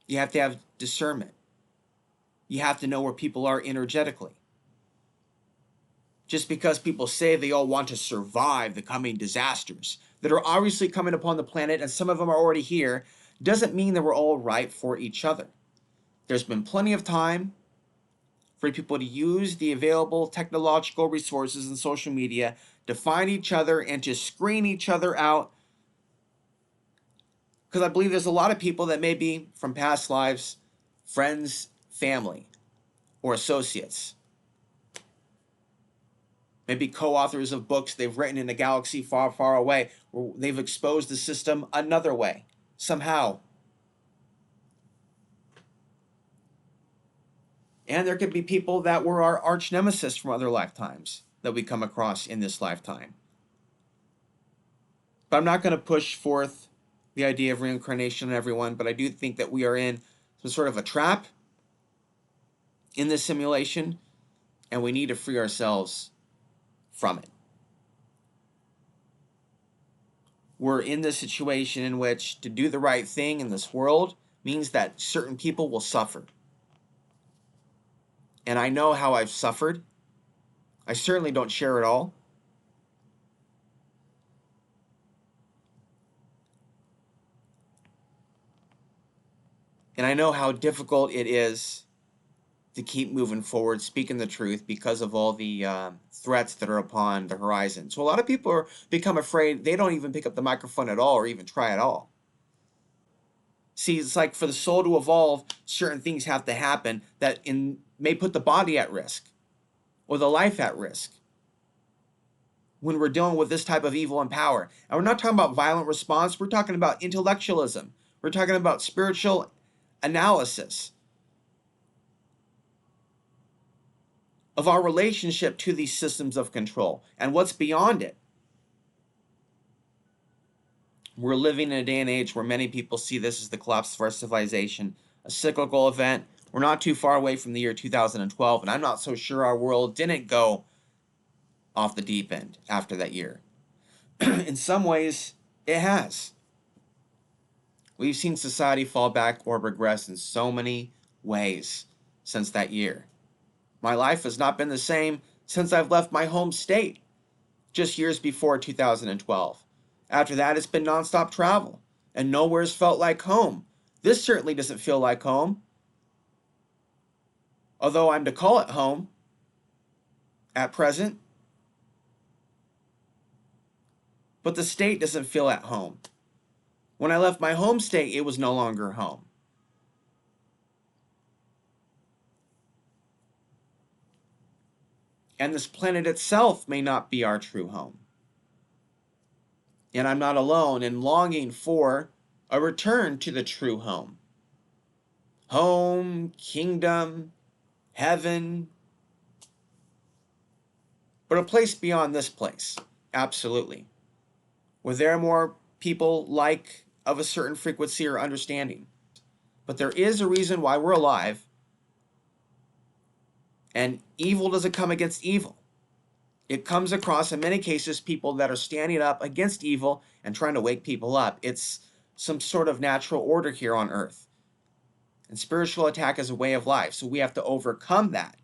You have to have discernment. You have to know where people are energetically. Just because people say they all want to survive the coming disasters that are obviously coming upon the planet, and some of them are already here, doesn't mean that we're all right for each other. There's been plenty of time for people to use the available technological resources and social media to find each other and to screen each other out. Because I believe there's a lot of people that may be from past lives, friends, family, or associates. Maybe co-authors of books they've written in a galaxy far, far away, where they've exposed the system another way, somehow. And there could be people that were our arch nemesis from other lifetimes that we come across in this lifetime. But I'm not going to push forth the idea of reincarnation on everyone, but I do think that we are in some sort of a trap in this simulation, and we need to free ourselves from it. We're in this situation in which to do the right thing in this world means that certain people will suffer. And I know how I've suffered. I certainly don't share it all. And I know how difficult it is to keep moving forward, speaking the truth, because of all the threats that are upon the horizon. So a lot of people become afraid. They don't even pick up the microphone at all or even try at all. See, it's like for the soul to evolve, certain things have to happen that may put the body at risk or the life at risk when we're dealing with this type of evil and power. And we're not talking about violent response. We're talking about intellectualism. We're talking about spiritual analysis of our relationship to these systems of control and what's beyond it. We're living in a day and age where many people see this as the collapse of our civilization, a cyclical event. We're not too far away from the year 2012, and I'm not so sure our world didn't go off the deep end after that year. In some ways, it has. We've seen society fall back or regress in so many ways since that year. My life has not been the same since I've left my home state, just years before 2012. After that, it's been nonstop travel, and nowhere's felt like home. This certainly doesn't feel like home, although I'm to call it home at present. But the state doesn't feel at home. When I left my home state, it was no longer home. And this planet itself may not be our true home. And I'm not alone in longing for a return to the true home. Home, kingdom, heaven, but a place beyond this place, absolutely. Where there are more people like of a certain frequency or understanding. But there is a reason why we're alive, and evil doesn't come against evil. It comes across, in many cases, people that are standing up against evil and trying to wake people up. It's some sort of natural order here on earth. And spiritual attack is a way of life, so we have to overcome that.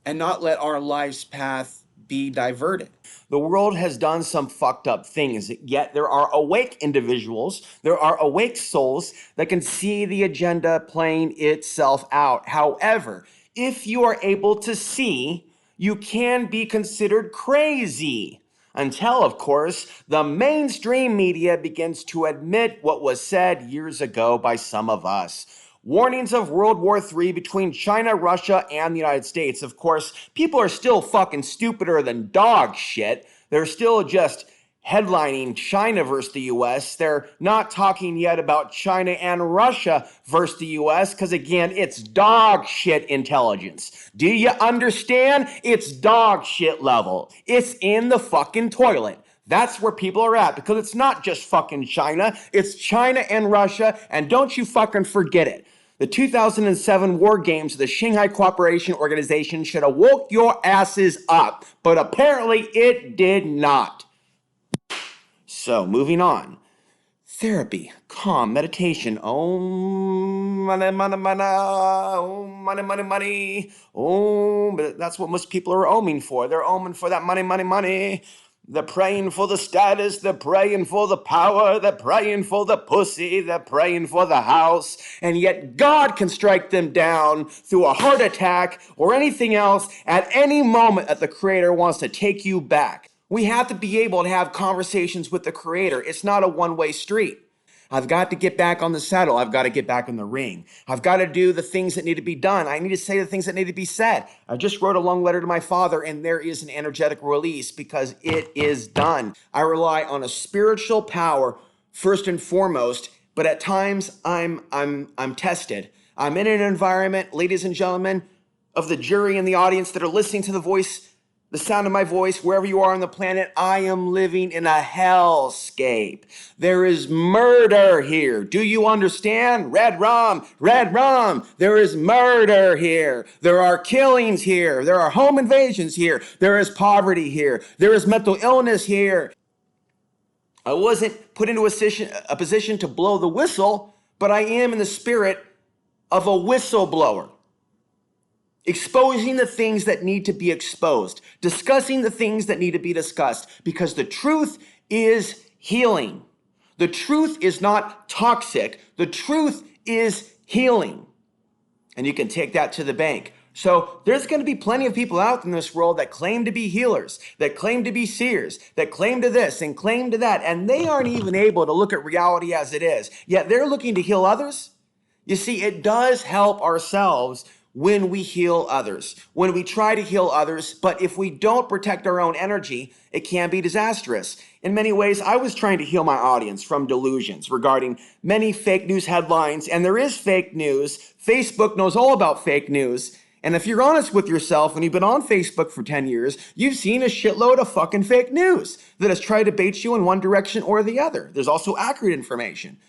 And not let our life's path be diverted. The world has done some fucked up things, yet there are awake individuals, there are awake souls that can see the agenda playing itself out. However, if you are able to see, you can be considered crazy. Until, of course, the mainstream media begins to admit what was said years ago by some of us. Warnings of World War III between China, Russia, and the United States. Of course, people are still fucking stupider than dog shit. They're still just headlining China versus the US. They're not talking yet about China and Russia versus the US because, again, it's dog shit intelligence. Do you understand? It's dog shit level. It's in the fucking toilet. That's where people are at, because it's not just fucking China. It's China and Russia, and don't you fucking forget it. The 2007 war games of the Shanghai Cooperation Organization should have woke your asses up, but apparently it did not. So, moving on. Therapy, calm, meditation, money, money, money, money, money, money, but that's what most people are oming for. They're oming for that money, money, money. They're praying for the status, they're praying for the power, they're praying for the pussy, they're praying for the house, and yet God can strike them down through a heart attack or anything else at any moment that the Creator wants to take you back. We have to be able to have conversations with the Creator. It's not a one-way street. I've got to get back on the saddle. I've got to get back in the ring. I've got to do the things that need to be done. I need to say the things that need to be said. I just wrote a long letter to my father, and there is an energetic release because it is done. I rely on a spiritual power first and foremost, but at times I'm tested. I'm in an environment, ladies and gentlemen, of the jury and the audience that are listening to the voice, the sound of my voice, wherever you are on the planet. I am living in a hellscape. There is murder here. Do you understand? Red rum, red rum. There is murder here. There are killings here. There are home invasions here. There is poverty here. There is mental illness here. I wasn't put into a position to blow the whistle, but I am in the spirit of a whistleblower. Exposing the things that need to be exposed, discussing the things that need to be discussed, because the truth is healing. The truth is not toxic. The truth is healing. And you can take that to the bank. So there's going to be plenty of people out in this world that claim to be healers, that claim to be seers, that claim to this and claim to that, and they aren't even able to look at reality as it is. Yet they're looking to heal others. You see, it does help ourselves when we heal others, when we try to heal others, but if we don't protect our own energy, it can be disastrous. In many ways, I was trying to heal my audience from delusions regarding many fake news headlines, and there is fake news. Facebook knows all about fake news. And if you're honest with yourself and you've been on Facebook for 10 years, you've seen a shitload of fucking fake news that has tried to bait you in one direction or the other. There's also accurate information.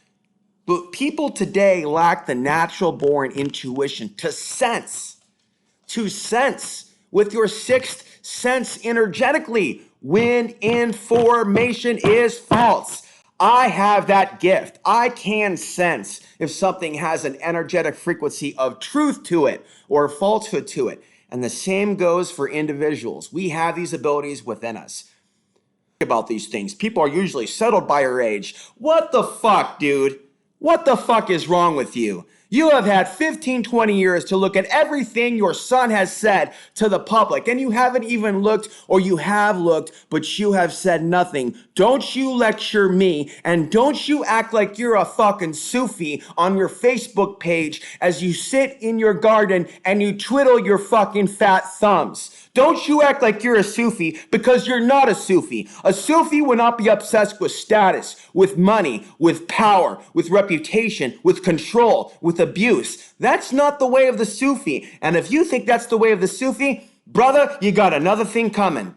But people today lack the natural born intuition to sense with your sixth sense energetically when information is false. I have that gift. I can sense if something has an energetic frequency of truth to it or falsehood to it. And the same goes for individuals. We have these abilities within us. About these things. People are usually settled by our age. What the fuck, dude? What the fuck is wrong with you? You have had 15, 20 years to look at everything your son has said to the public, and you haven't even looked, or you have looked, but you have said nothing. Don't you lecture me, and don't you act like you're a fucking Sufi on your Facebook page as you sit in your garden and you twiddle your fucking fat thumbs. Don't you act like you're a Sufi, because you're not a Sufi. A Sufi will not be obsessed with status, with money, with power, with reputation, with control, with abuse. That's not the way of the Sufi. And if you think that's the way of the Sufi, brother, you got another thing coming.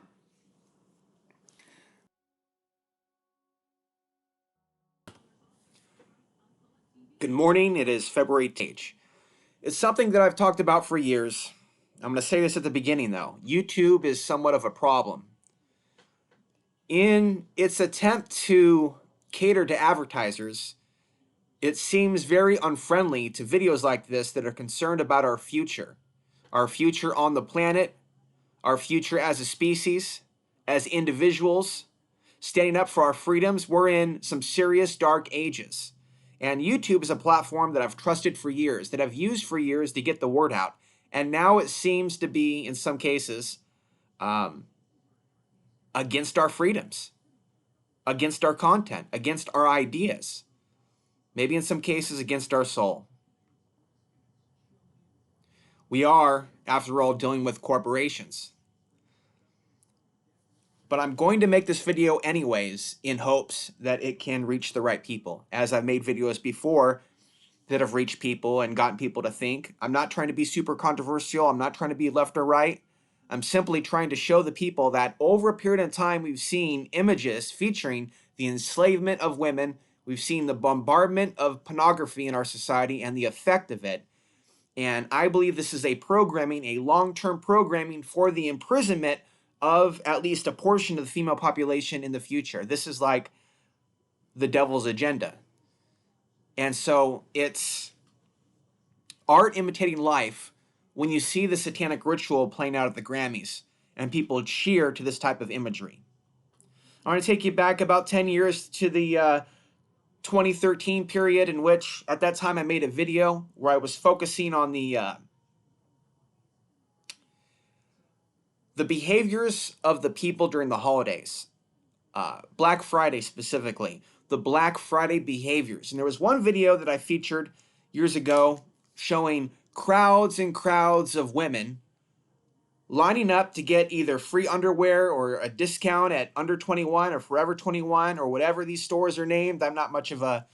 Good morning. It is February 8th. It's something that I've talked about for years. I'm going to say this at the beginning, though. YouTube is somewhat of a problem. In its attempt to cater to advertisers, it seems very unfriendly to videos like this that are concerned about our future on the planet, our future as a species, as individuals, standing up for our freedoms. We're in some serious dark ages. And YouTube is a platform that I've trusted for years, that I've used for years to get the word out. And now it seems to be, in some cases, against our freedoms, against our content, against our ideas, maybe in some cases against our soul. We are, after all, dealing with corporations. But I'm going to make this video anyways in hopes that it can reach the right people, as I've made videos before that have reached people and gotten people to think. I'm not trying to be super controversial. I'm not trying to be left or right. I'm simply trying to show the people that over a period of time, we've seen images featuring the enslavement of women. We've seen the bombardment of pornography in our society and the effect of it. And I believe this is a programming, a long-term programming for the imprisonment of at least a portion of the female population in the future. This is like the devil's agenda. And so it's art imitating life when you see the satanic ritual playing out at the Grammys and people cheer to this type of imagery. I want to take you back about 10 years to the 2013 period, in which at that time I made a video where I was focusing on the behaviors of the people during the holidays, Black Friday specifically, the Black Friday behaviors. And there was one video that I featured years ago showing crowds and crowds of women lining up to get either free underwear or a discount at Under 21 or Forever 21 or whatever these stores are named. I'm not much of a,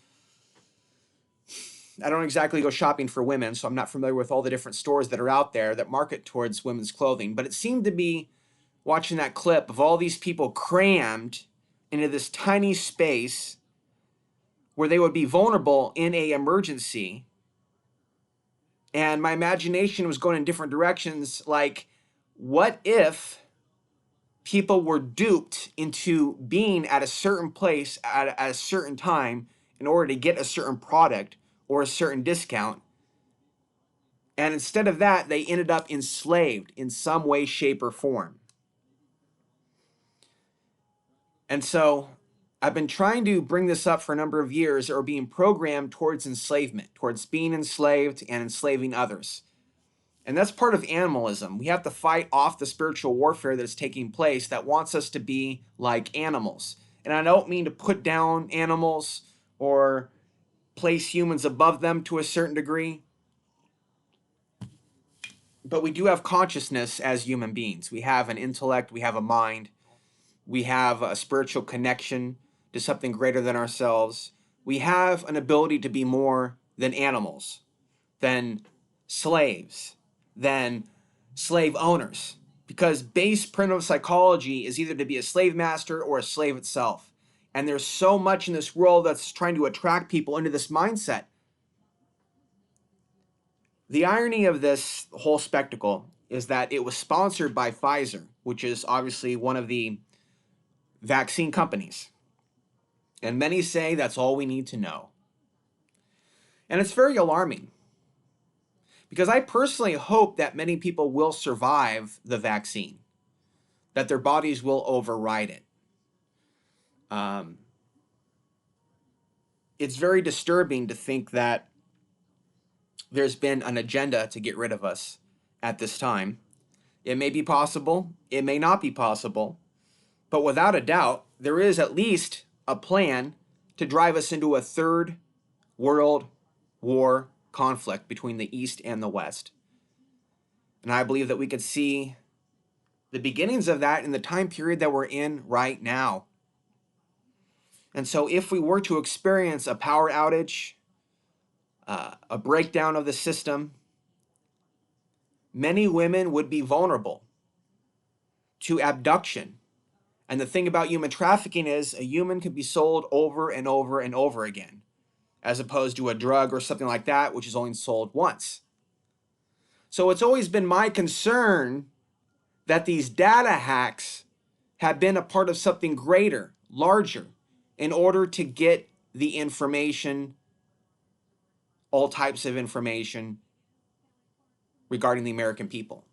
I don't exactly go shopping for women, so I'm not familiar with all the different stores that are out there that market towards women's clothing. But it seemed to be, watching that clip of all these people crammed into this tiny space where they would be vulnerable in an emergency. And my imagination was going in different directions, like, what if people were duped into being at a certain place at a certain time in order to get a certain product or a certain discount? And instead of that, they ended up enslaved in some way, shape, or form. And so I've been trying to bring this up for a number of years, or being programmed towards enslavement, towards being enslaved and enslaving others. And that's part of animalism. We have to fight off the spiritual warfare that is taking place that wants us to be like animals. And I don't mean to put down animals or place humans above them to a certain degree. But we do have consciousness as human beings. We have an intellect, we have a mind, we have a spiritual connection to something greater than ourselves. We have an ability to be more than animals, than slaves, than slave owners. Because base primitive psychology is either to be a slave master or a slave itself. And there's so much in this world that's trying to attract people into this mindset. The irony of this whole spectacle is that it was sponsored by Pfizer, which is obviously one of the vaccine companies. And many say that's all we need to know. And it's very alarming because I personally hope that many people will survive the vaccine, that their bodies will override it. It's very disturbing to think that there's been an agenda to get rid of us at this time. It may be possible, it may not be possible, but without a doubt, there is at least a plan to drive us into a third world war conflict between the East and the West. And I believe that we could see the beginnings of that in the time period that we're in right now. And so if we were to experience a power outage, a breakdown of the system, many women would be vulnerable to abduction. And the thing about human trafficking is a human can be sold over and over and over again, as opposed to a drug or something like that, which is only sold once. So it's always been my concern that these data hacks have been a part of something greater, larger, in order to get the information, all types of information regarding the American people.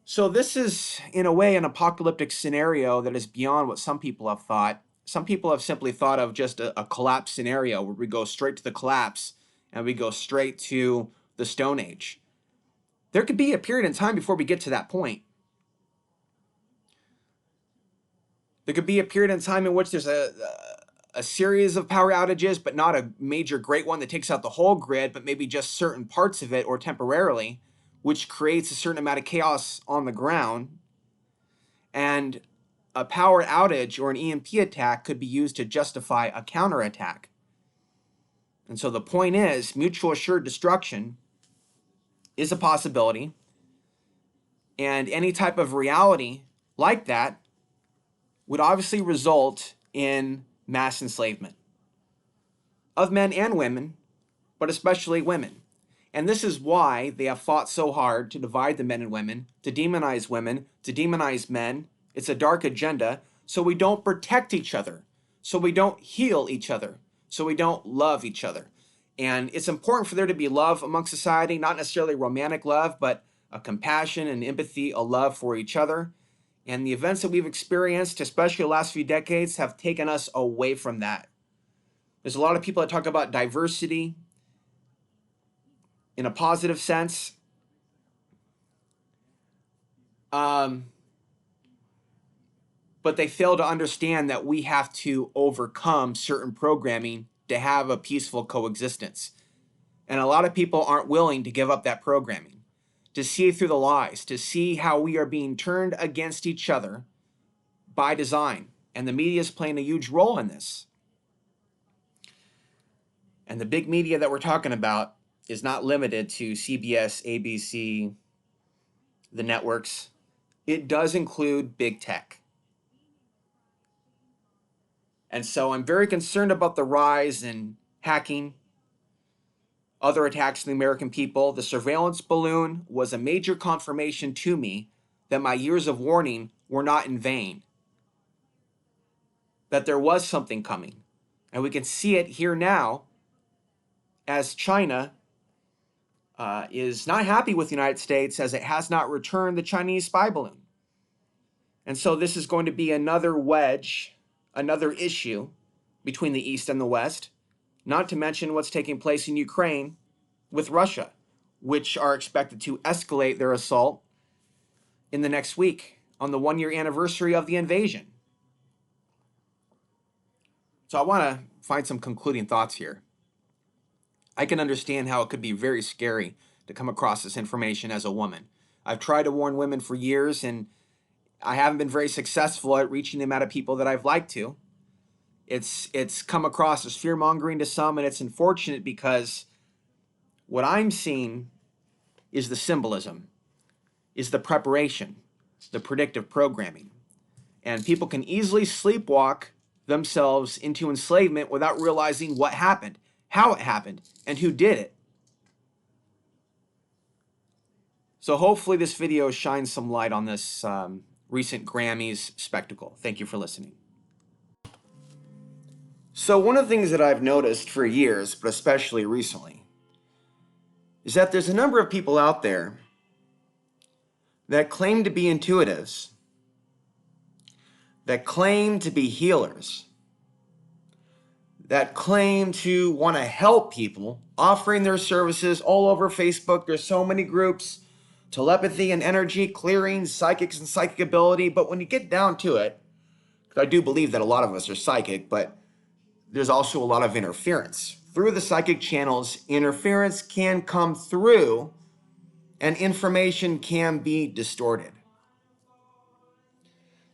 So this is, in a way, an apocalyptic scenario that is beyond what some people have thought. Some people have simply thought of just a collapse scenario where we go straight to the collapse and we go straight to the Stone Age. There could be a period in time before we get to that point. There could be a period in time in which there's a series of power outages, but not a major great one that takes out the whole grid, but maybe just certain parts of it or temporarily, which creates a certain amount of chaos on the ground. And a power outage or an EMP attack could be used to justify a counterattack. And so the point is, mutual assured destruction is a possibility. And any type of reality like that would obviously result in mass enslavement of men and women, but especially women. And this is why they have fought so hard to divide the men and women, to demonize men. It's a dark agenda, so we don't protect each other, so we don't heal each other, so we don't love each other. And it's important for there to be love amongst society, not necessarily romantic love, but a compassion and empathy, a love for each other. And the events that we've experienced, especially the last few decades, have taken us away from that. There's a lot of people that talk about diversity in a positive sense. But they fail to understand that we have to overcome certain programming to have a peaceful coexistence. And a lot of people aren't willing to give up that programming, to see through the lies, to see how we are being turned against each other by design. And the media is playing a huge role in this. And the big media that we're talking about is not limited to CBS, ABC, the networks. It does include big tech. And so I'm very concerned about the rise in hacking, other attacks on the American people. The surveillance balloon was a major confirmation to me that my years of warning were not in vain, that there was something coming. And we can see it here now as China is not happy with the United States as it has not returned the Chinese spy balloon. And so this is going to be another wedge, another issue between the East and the West, not to mention what's taking place in Ukraine with Russia, which are expected to escalate their assault in the next week on the 1-year anniversary of the invasion. So I want to find some concluding thoughts here. I can understand how it could be very scary to come across this information as a woman. I've tried to warn women for years, and I haven't been very successful at reaching the amount of people that I've liked to. It's come across as fear-mongering to some, and it's unfortunate because what I'm seeing is the symbolism, is the preparation, the predictive programming. And people can easily sleepwalk themselves into enslavement without realizing what happened, how it happened, and who did it. So hopefully this video shines some light on this recent Grammys spectacle. Thank you for listening. So one of the things that I've noticed for years, but especially recently, is that there's a number of people out there that claim to be intuitives, that claim to be healers, that claim to want to help people, offering their services all over Facebook. There's so many groups, telepathy and energy clearing, psychics and psychic ability. But when you get down to it, I do believe that a lot of us are psychic, but there's also a lot of interference. Through the psychic channels, interference can come through and information can be distorted.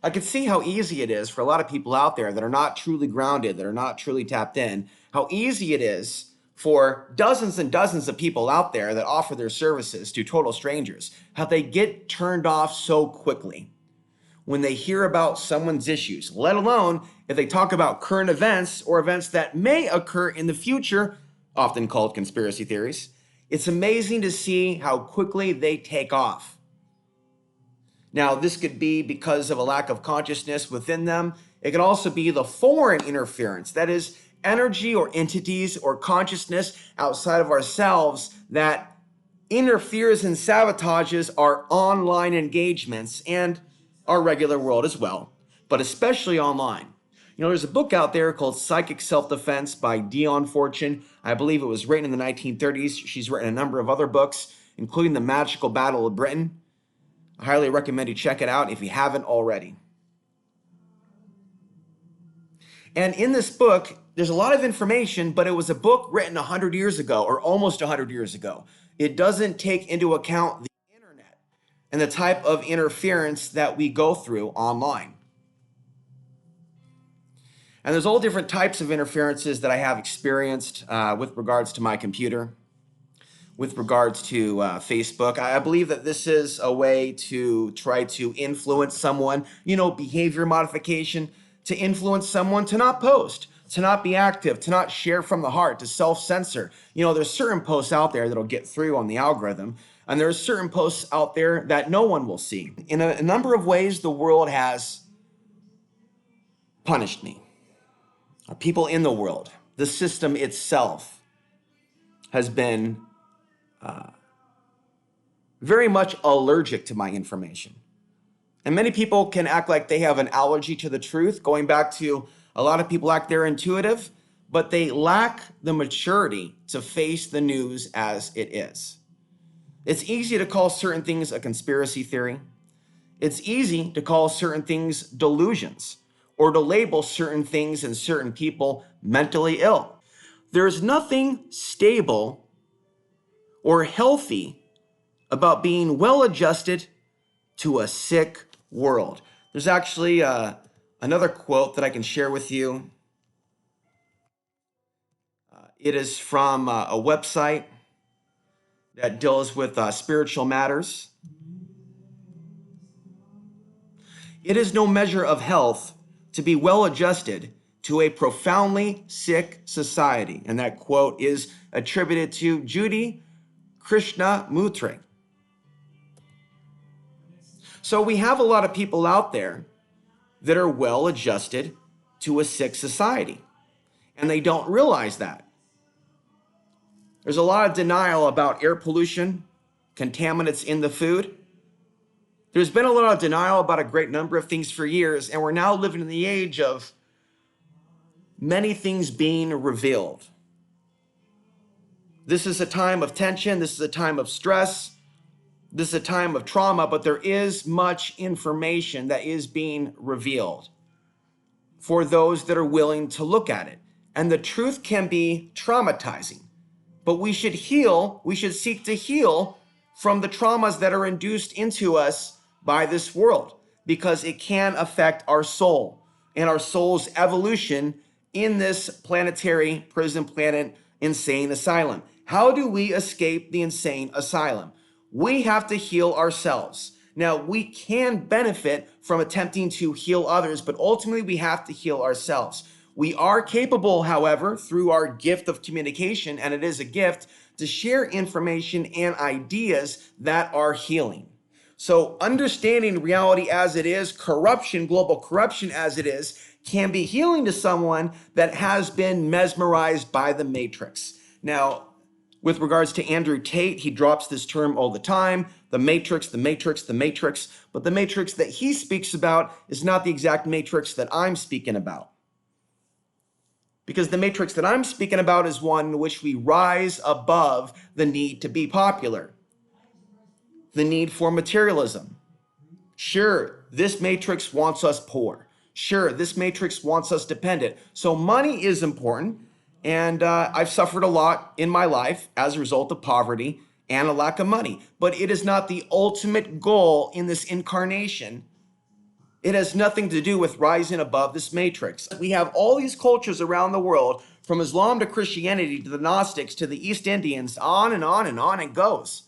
I can see how easy it is for a lot of people out there that are not truly grounded, that are not truly tapped in, how easy it is for dozens and dozens of people out there that offer their services to total strangers, how they get turned off so quickly when they hear about someone's issues, let alone if they talk about current events or events that may occur in the future, often called conspiracy theories. It's amazing to see how quickly they take off. Now, this could be because of a lack of consciousness within them. It could also be the foreign interference, that is, energy or entities or consciousness outside of ourselves that interferes and sabotages our online engagements and our regular world as well, but especially online. You know, there's a book out there called Psychic Self-Defense by Dion Fortune. I believe it was written in the 1930s. She's written a number of other books, including The Magical Battle of Britain. I highly recommend you check it out if you haven't already. And in this book, there's a lot of information, but it was a book written 100 years ago, or almost 100 years ago. It doesn't take into account the internet and the type of interference that we go through online. And there's all different types of interferences that I have experienced with regards to my computer, with regards to Facebook. I believe that this is a way to try to influence someone, you know, behavior modification, to influence someone to not post, to not be active, to not share from the heart, to self-censor. You know, there's certain posts out there that'll get through on the algorithm, and there's certain posts out there that no one will see. In a number of ways, the world has punished me. People in the world, the system itself has been very much allergic to my information. And many people can act like they have an allergy to the truth, going back to a lot of people act they're intuitive, but they lack the maturity to face the news as it is. It's easy to call certain things a conspiracy theory. It's easy to call certain things delusions, or to label certain things and certain people mentally ill. There's nothing stable or healthy about being well-adjusted to a sick world. There's actually another quote that I can share with you. It is from a website that deals with spiritual matters. It is no measure of health to be well-adjusted to a profoundly sick society. And that quote is attributed to Judy Krishnamurti. So we have a lot of people out there that are well-adjusted to a sick society, and they don't realize that. There's a lot of denial about air pollution, contaminants in the food. There's been a lot of denial about a great number of things for years, and we're now living in the age of many things being revealed. This is a time of tension. This is a time of stress. This is a time of trauma, but there is much information that is being revealed for those that are willing to look at it. And the truth can be traumatizing But we should heal, we should seek to heal from the traumas that are induced into us by this world, because it can affect our soul and our soul's evolution in this planetary prison planet insane asylum. How do we escape the insane asylum? We have to heal ourselves. Now, we can benefit from attempting to heal others, but ultimately we have to heal ourselves. We are capable, however, through our gift of communication, and it is a gift, to share information and ideas that are healing. So understanding reality as it is, corruption, global corruption as it is, can be healing to someone that has been mesmerized by the matrix. Now, with regards to Andrew Tate, he drops this term all the time, the matrix, the matrix, the matrix, but the matrix that he speaks about is not the exact matrix that I'm speaking about. Because the matrix that I'm speaking about is one in which we rise above the need to be popular, the need for materialism. Sure, this matrix wants us poor. Sure, this matrix wants us dependent. So money is important, and I've suffered a lot in my life as a result of poverty and a lack of money. But it is not the ultimate goal in this incarnation. It has nothing to do with rising above this matrix. We have all these cultures around the world, from Islam to Christianity to the Gnostics to the East Indians, on and on and on it goes,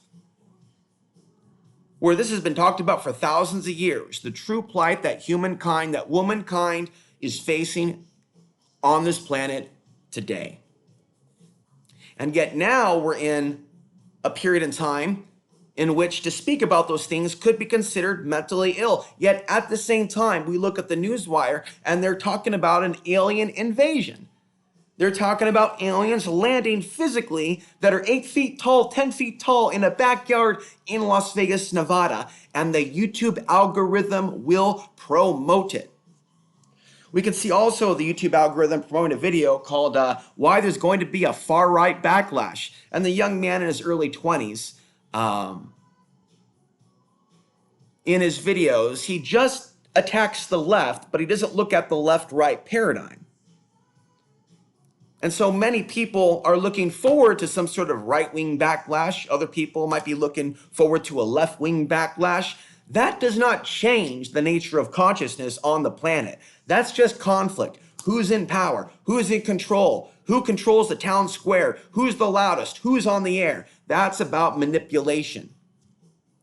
where this has been talked about for thousands of years, the true plight that humankind, that womankind is facing on this planet today. And yet now we're in a period in time in which to speak about those things could be considered mentally ill. Yet at the same time, we look at the newswire and they're talking about an alien invasion. They're talking about aliens landing physically that are 8 feet tall, 10 feet tall in a backyard in Las Vegas, Nevada, and the YouTube algorithm will promote it. We can see also the YouTube algorithm promoting a video called Why There's Going to Be a Far-Right Backlash. And the young man in his early 20s, in his videos, he just attacks the left, but he doesn't look at the left-right paradigm. And so many people are looking forward to some sort of right-wing backlash. Other people might be looking forward to a left-wing backlash. That does not change the nature of consciousness on the planet. That's just conflict. Who's in power? Who's in control? Who controls the town square? Who's the loudest? Who's on the air? That's about manipulation.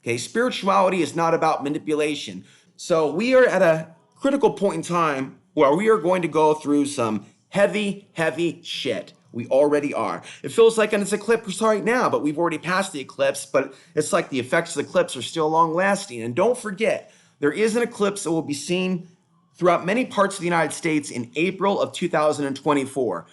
Okay, spirituality is not about manipulation. So we are at a critical point in time where we are going to go through some heavy, heavy shit. We already are. It feels like it's eclipse right now, but we've already passed the eclipse, but it's like the effects of the eclipse are still long lasting. And don't forget, there is an eclipse that will be seen throughout many parts of the United States in April of 2024.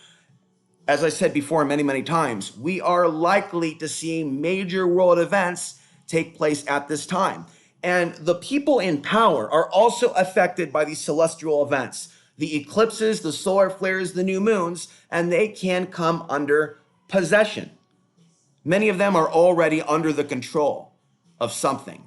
As I said before many, many times, we are likely to see major world events take place at this time. And the people in power are also affected by these celestial events, the eclipses, the solar flares, the new moons, and they can come under possession. Many of them are already under the control of something.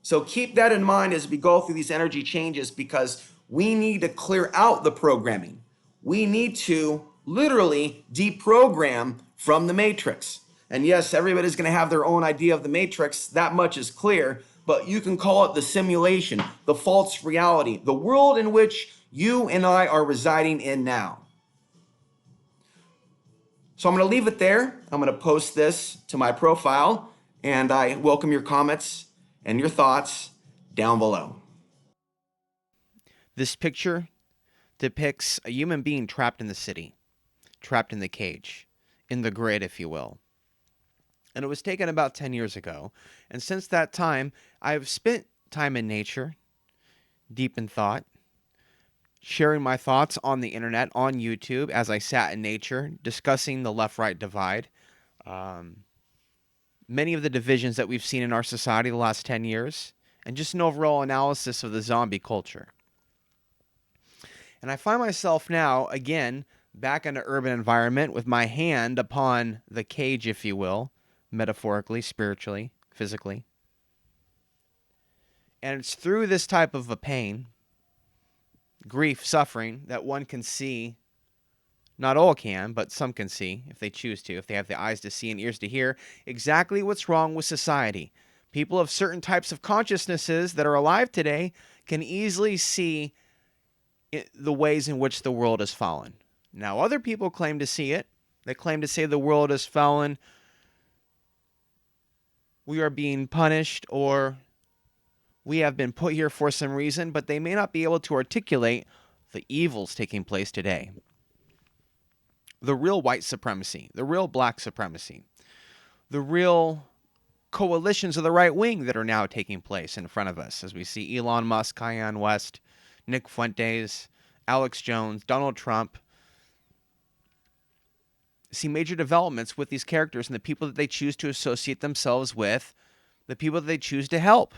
So keep that in mind as we go through these energy changes, because we need to clear out the programming. We need to literally deprogram from the matrix. And yes, everybody's going to have their own idea of the matrix. That much is clear. But you can call it the simulation, the false reality, the world in which you and I are residing in now. So I'm going to leave it there. I'm going to post this to my profile, and I welcome your comments and your thoughts down below. This picture depicts a human being trapped in the city, trapped in the cage, in the grid, if you will. And it was taken about 10 years ago. And since that time, I've spent time in nature, deep in thought, sharing my thoughts on the internet, on YouTube, as I sat in nature, discussing the left-right divide, many of the divisions that we've seen in our society the last 10 years, and just an overall analysis of the zombie culture. And I find myself now, again, back in an urban environment with my hand upon the cage, if you will, metaphorically, spiritually, physically. And it's through this type of a pain, grief, suffering, that one can see Not all can, but some can see if they choose to, if they have the eyes to see and ears to hear exactly what's wrong with society. People of certain types of consciousnesses that are alive today can easily see the ways in which the world has fallen. Now, other people claim to see it. They claim to say the world has fallen, we are being punished, or we have been put here for some reason, but they may not be able to articulate the evils taking place today. The real white supremacy, the real black supremacy, the real coalitions of the right wing that are now taking place in front of us as we see Elon Musk, Kanye West, Nick Fuentes, Alex Jones, Donald Trump, see major developments with these characters and the people that they choose to associate themselves with, the people that they choose to help,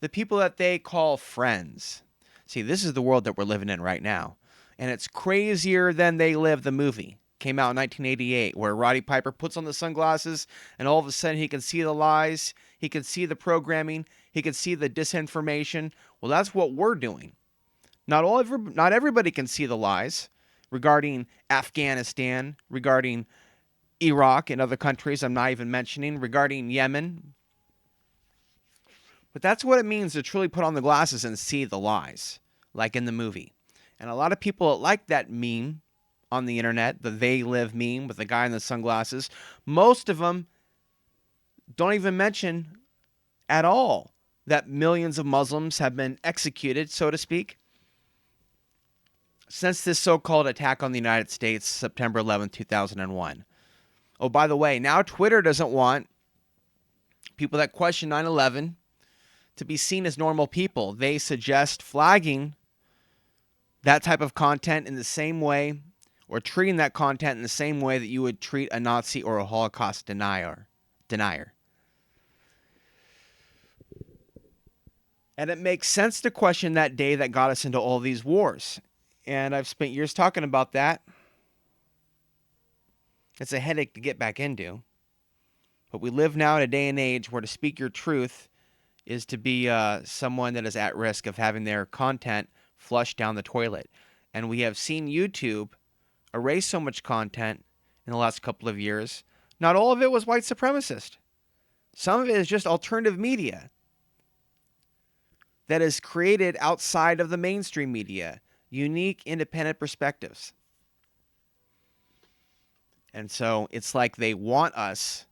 the people that they call friends. See, this is the world that we're living in right now. And it's crazier than They Live, the movie. Came out in 1988, where Roddy Piper puts on the sunglasses and all of a sudden he can see the lies, he can see the programming, he can see the disinformation. Well, that's what we're doing. Not everybody can see the lies regarding Afghanistan, regarding Iraq and other countries I'm not even mentioning, regarding Yemen. But that's what it means to truly put on the glasses and see the lies, like in the movie. And a lot of people like that meme on the internet, the They Live meme with the guy in the sunglasses. Most of them don't even mention at all that millions of Muslims have been executed, so to speak, since this so-called attack on the United States, September 11, 2001. Oh, by the way, now Twitter doesn't want people that question 9/11 to be seen as normal people. They suggest flagging that type of content in the same way, or treating that content in the same way that you would treat a Nazi or a Holocaust denier. And it makes sense to question that day that got us into all these wars. And I've spent years talking about that. It's a headache to get back into. But we live now in a day and age where to speak your truth is to be someone that is at risk of having their content flushed down the toilet. And we have seen YouTube erase so much content in the last couple of years. Not all of it was white supremacist. Some of it is just alternative media that is created outside of the mainstream media. Unique, independent perspectives. And so it's like they want us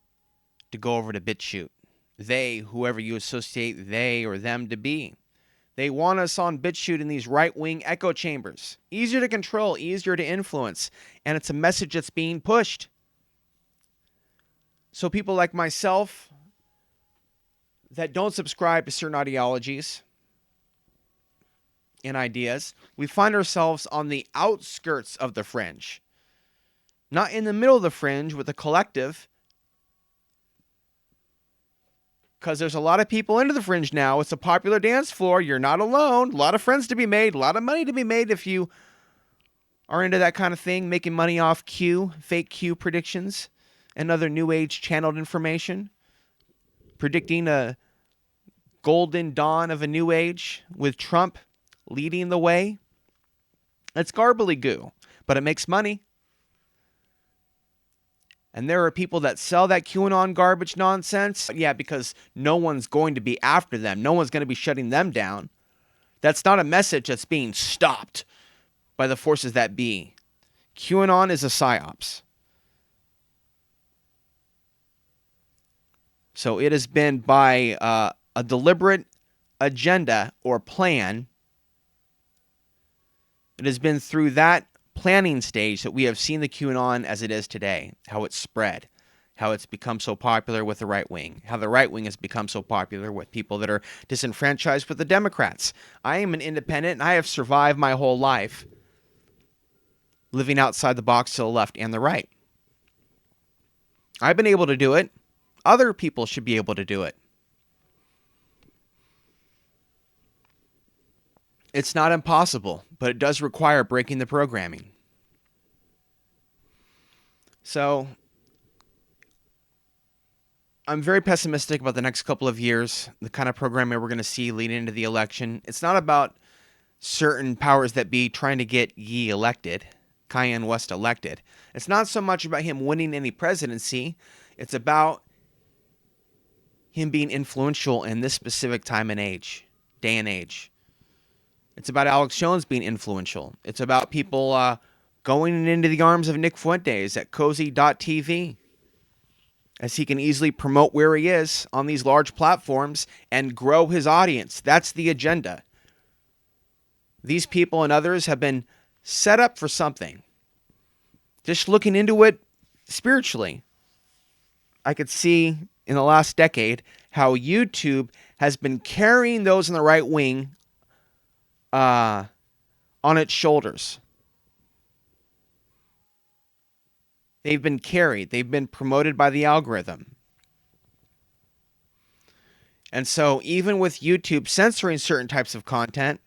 to go over to BitChute. They, whoever you associate they or them to be. They want us on BitChute in these right-wing echo chambers. Easier to control, easier to influence. And it's a message that's being pushed. So people like myself that don't subscribe to certain ideologies and ideas, we find ourselves on the outskirts of the fringe. Not in the middle of the fringe with the collective, because there's a lot of people into the fringe now. It's a popular dance floor. You're not alone. A lot of friends to be made. A lot of money to be made if you are into that kind of thing, making money off Q, fake Q predictions, and other new age channeled information, predicting a golden dawn of a new age with Trump leading the way. It's garbly goo, but it makes money. And there are people that sell that QAnon garbage nonsense. Yeah, because no one's going to be after them. No one's going to be shutting them down. That's not a message that's being stopped by the forces that be. QAnon is a psyops. So it has been by a deliberate agenda or plan. It has been through that planning stage that we have seen the QAnon as it is today, how it's spread, how it's become so popular with the right wing, how the right wing has become so popular with people that are disenfranchised with the Democrats. I am an independent, and I have survived my whole life living outside the box to the left and the right. I've been able to do it. Other people should be able to do it. It's not impossible, but it does require breaking the programming. So I'm very pessimistic about the next couple of years, the kind of programming we're going to see leading into the election. It's not about certain powers that be trying to get ye elected, Kanye West elected. It's not so much about him winning any presidency. It's about him being influential in this specific day and age. It's about Alex Jones being influential. It's about people going into the arms of Nick Fuentes at cozy.tv, as he can easily promote where he is on these large platforms and grow his audience. That's the agenda. These people and others have been set up for something. Just looking into it spiritually, I could see in the last decade how YouTube has been carrying those in the right wing on its shoulders. They've been carried. They've been promoted by the algorithm. And so even with YouTube censoring certain types of content,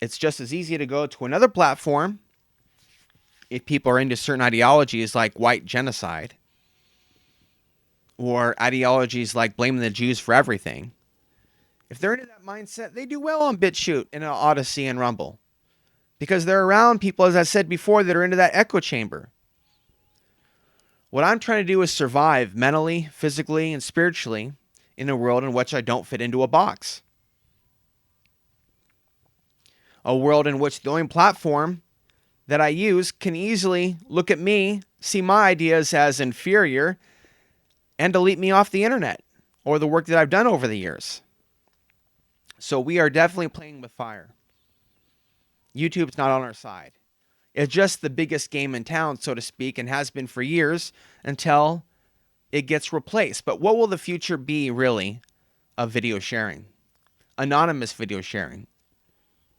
it's just as easy to go to another platform if people are into certain ideologies like white genocide or ideologies like blaming the Jews for everything. If they're into that mindset, they do well on BitChute and Odyssey and Rumble, because they're around people, as I said before, that are into that echo chamber. What I'm trying to do is survive mentally, physically, and spiritually in a world in which I don't fit into a box. A world in which the only platform that I use can easily look at me, see my ideas as inferior, and delete me off the internet or the work that I've done over the years. So we are definitely playing with fire. YouTube's not on our side. It's just the biggest game in town, so to speak, and has been for years until it gets replaced. But what will the future be, really, of video sharing? Anonymous video sharing.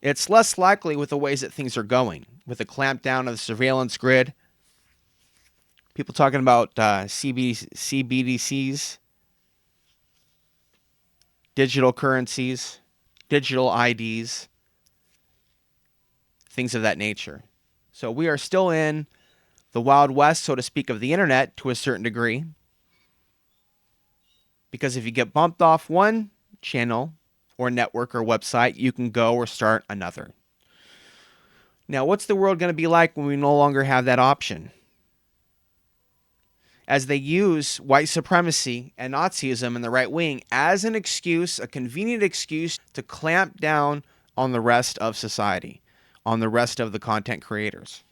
It's less likely with the ways that things are going, with the clampdown of the surveillance grid. People talking about CBDCs, digital currencies, digital IDs, things of that nature. So we are still in the Wild West, so to speak, of the internet to a certain degree. Because if you get bumped off one channel or network or website, you can go or start another. Now, what's the world going to be like when we no longer have that option? As they use white supremacy and Nazism in the right wing as an excuse, a convenient excuse to clamp down on the rest of society, on the rest of the content creators.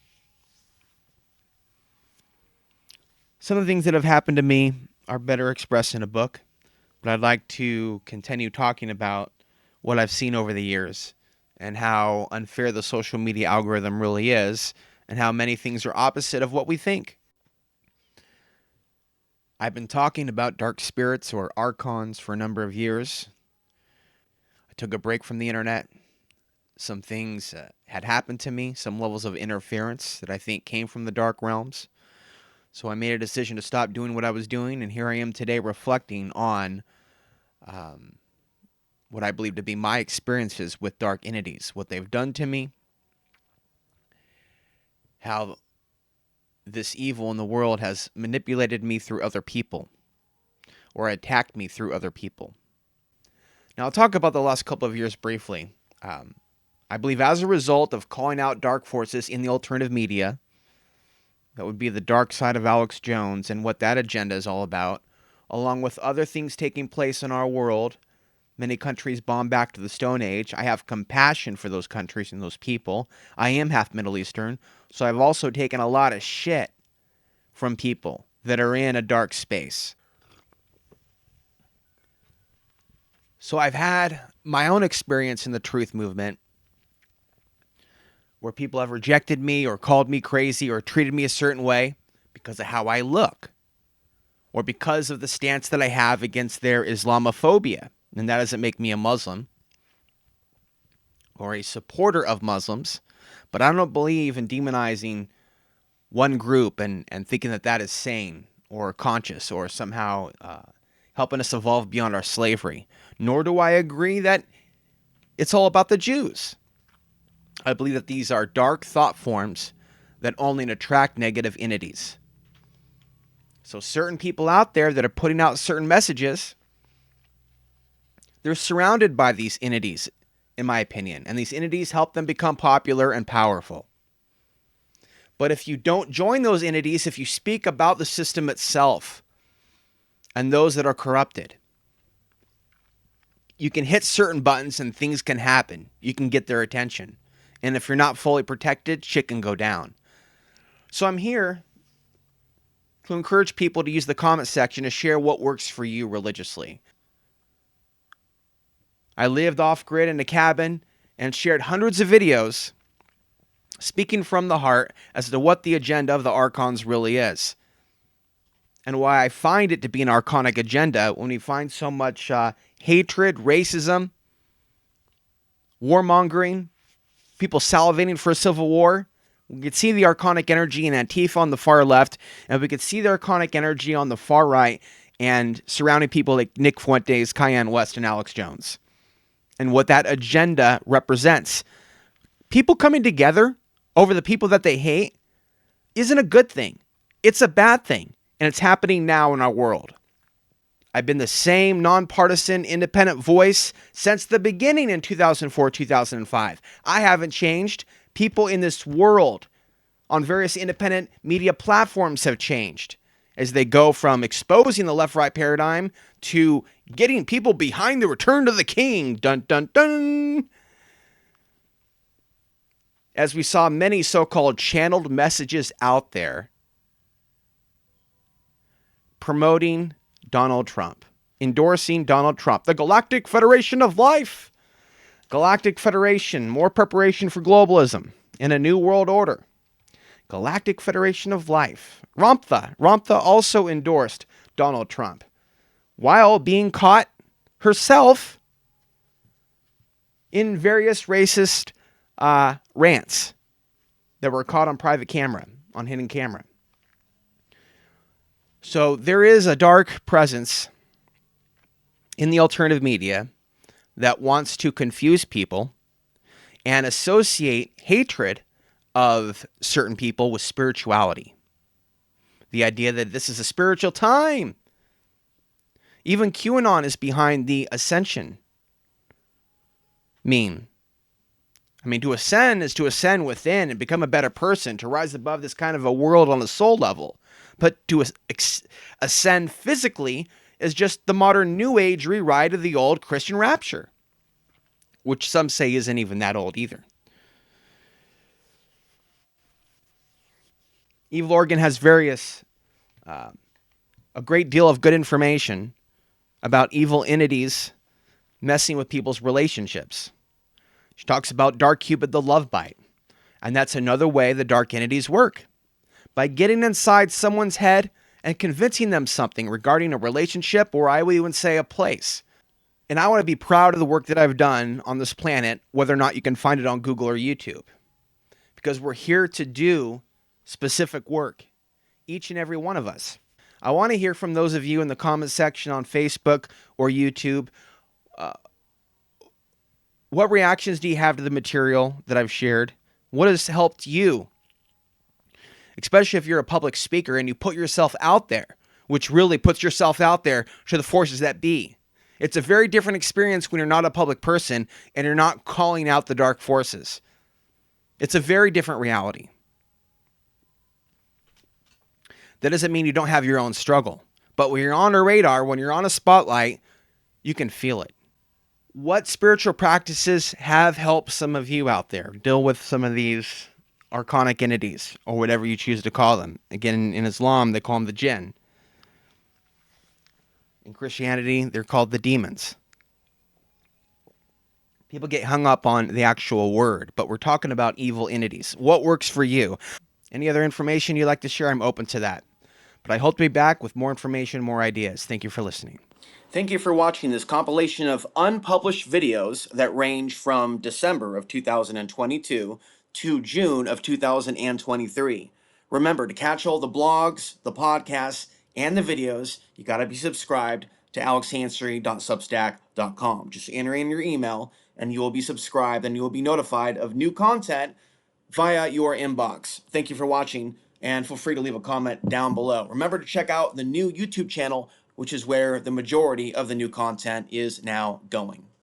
Some of the things that have happened to me are better expressed in a book, but I'd like to continue talking about what I've seen over the years and how unfair the social media algorithm really is and how many things are opposite of what we think. I've been talking about dark spirits or archons for a number of years. I took a break from the internet. Some things had happened to me, some levels of interference that I think came from the dark realms. So I made a decision to stop doing what I was doing, and here I am today reflecting on what I believe to be my experiences with dark entities, what they've done to me, how this evil in the world has manipulated me through other people or attacked me through other people. Now, I'll talk about the last couple of years briefly. I believe as a result of calling out dark forces in the alternative media, that would be the dark side of Alex Jones and what that agenda is all about, along with other things taking place in our world, many countries bombed back to the Stone Age. I have compassion for those countries and those people. I am half Middle Eastern, so I've also taken a lot of shit from people that are in a dark space. So I've had my own experience in the truth movement where people have rejected me or called me crazy or treated me a certain way because of how I look or because of the stance that I have against their Islamophobia. And that doesn't make me a Muslim or a supporter of Muslims, but I don't believe in demonizing one group and thinking that that is sane or conscious or somehow helping us evolve beyond our slavery. Nor do I agree that it's all about the Jews. I believe that these are dark thought forms that only attract negative entities. So certain people out there that are putting out certain messages, they're surrounded by these entities in my opinion. And these entities help them become popular and powerful. But if you don't join those entities, if you speak about the system itself and those that are corrupted, you can hit certain buttons and things can happen. You can get their attention. And if you're not fully protected, shit can go down. So I'm here to encourage people to use the comment section to share what works for you religiously. I lived off-grid in a cabin and shared hundreds of videos speaking from the heart as to what the agenda of the Archons really is. And why I find it to be an archonic agenda when we find so much hatred, racism, warmongering, people salivating for a civil war. We could see the archonic energy in Antifa on the far left, and we could see the archonic energy on the far right and surrounding people like Nick Fuentes, Kanye West, and Alex Jones. And what that agenda represents. People coming together over the people that they hate isn't a good thing. It's a bad thing. And it's happening now in our world. I've been the same nonpartisan, independent voice since the beginning in 2004, 2005. I haven't changed. People in this world on various independent media platforms have changed as they go from exposing the left-right paradigm to getting people behind the return to the king. Dun, dun, dun. As we saw many so-called channeled messages out there promoting Donald Trump, endorsing Donald Trump, the Galactic Federation of Life, Galactic Federation, more preparation for globalism in a new world order, Galactic Federation of Life. Ramtha also endorsed Donald Trump while being caught herself in various racist rants that were caught on private camera, on hidden camera. So there is a dark presence in the alternative media that wants to confuse people and associate hatred of certain people with spirituality. The idea that this is a spiritual time. Even QAnon is behind the ascension meme. I mean, to ascend is to ascend within and become a better person, to rise above this kind of a world on a soul level. But to ascend physically is just the modern New Age rewrite of the old Christian rapture, which some say isn't even that old either. Evil Oregon has a great deal of good information about evil entities messing with people's relationships. She talks about Dark Cupid, the love bite. And that's another way the dark entities work. By getting inside someone's head and convincing them something regarding a relationship, or I would even say a place. And I want to be proud of the work that I've done on this planet, whether or not you can find it on Google or YouTube. Because we're here to do specific work, each and every one of us. I want to hear from those of you in the comment section on Facebook or YouTube. What reactions do you have to the material that I've shared? What has helped you? Especially if you're a public speaker and you put yourself out there, which really puts yourself out there to the forces that be. It's a very different experience when you're not a public person and you're not calling out the dark forces. It's a very different reality. That doesn't mean you don't have your own struggle. But when you're on a radar, when you're on a spotlight, you can feel it. What spiritual practices have helped some of you out there deal with some of these archonic entities, or whatever you choose to call them? Again, in Islam, they call them the jinn. In Christianity, they're called the demons. People get hung up on the actual word, but we're talking about evil entities. What works for you? Any other information you'd like to share, I'm open to that. But I hope to be back with more information, more ideas. Thank you for listening. Thank you for watching this compilation of unpublished videos that range from December of 2022 to June of 2023. Remember, to catch all the blogs, the podcasts, and the videos, you got to be subscribed to alexansary.substack.com. Just enter in your email and you will be subscribed and you will be notified of new content via your inbox. Thank you for watching, and feel free to leave a comment down below. Remember to check out the new YouTube channel, which is where the majority of the new content is now going.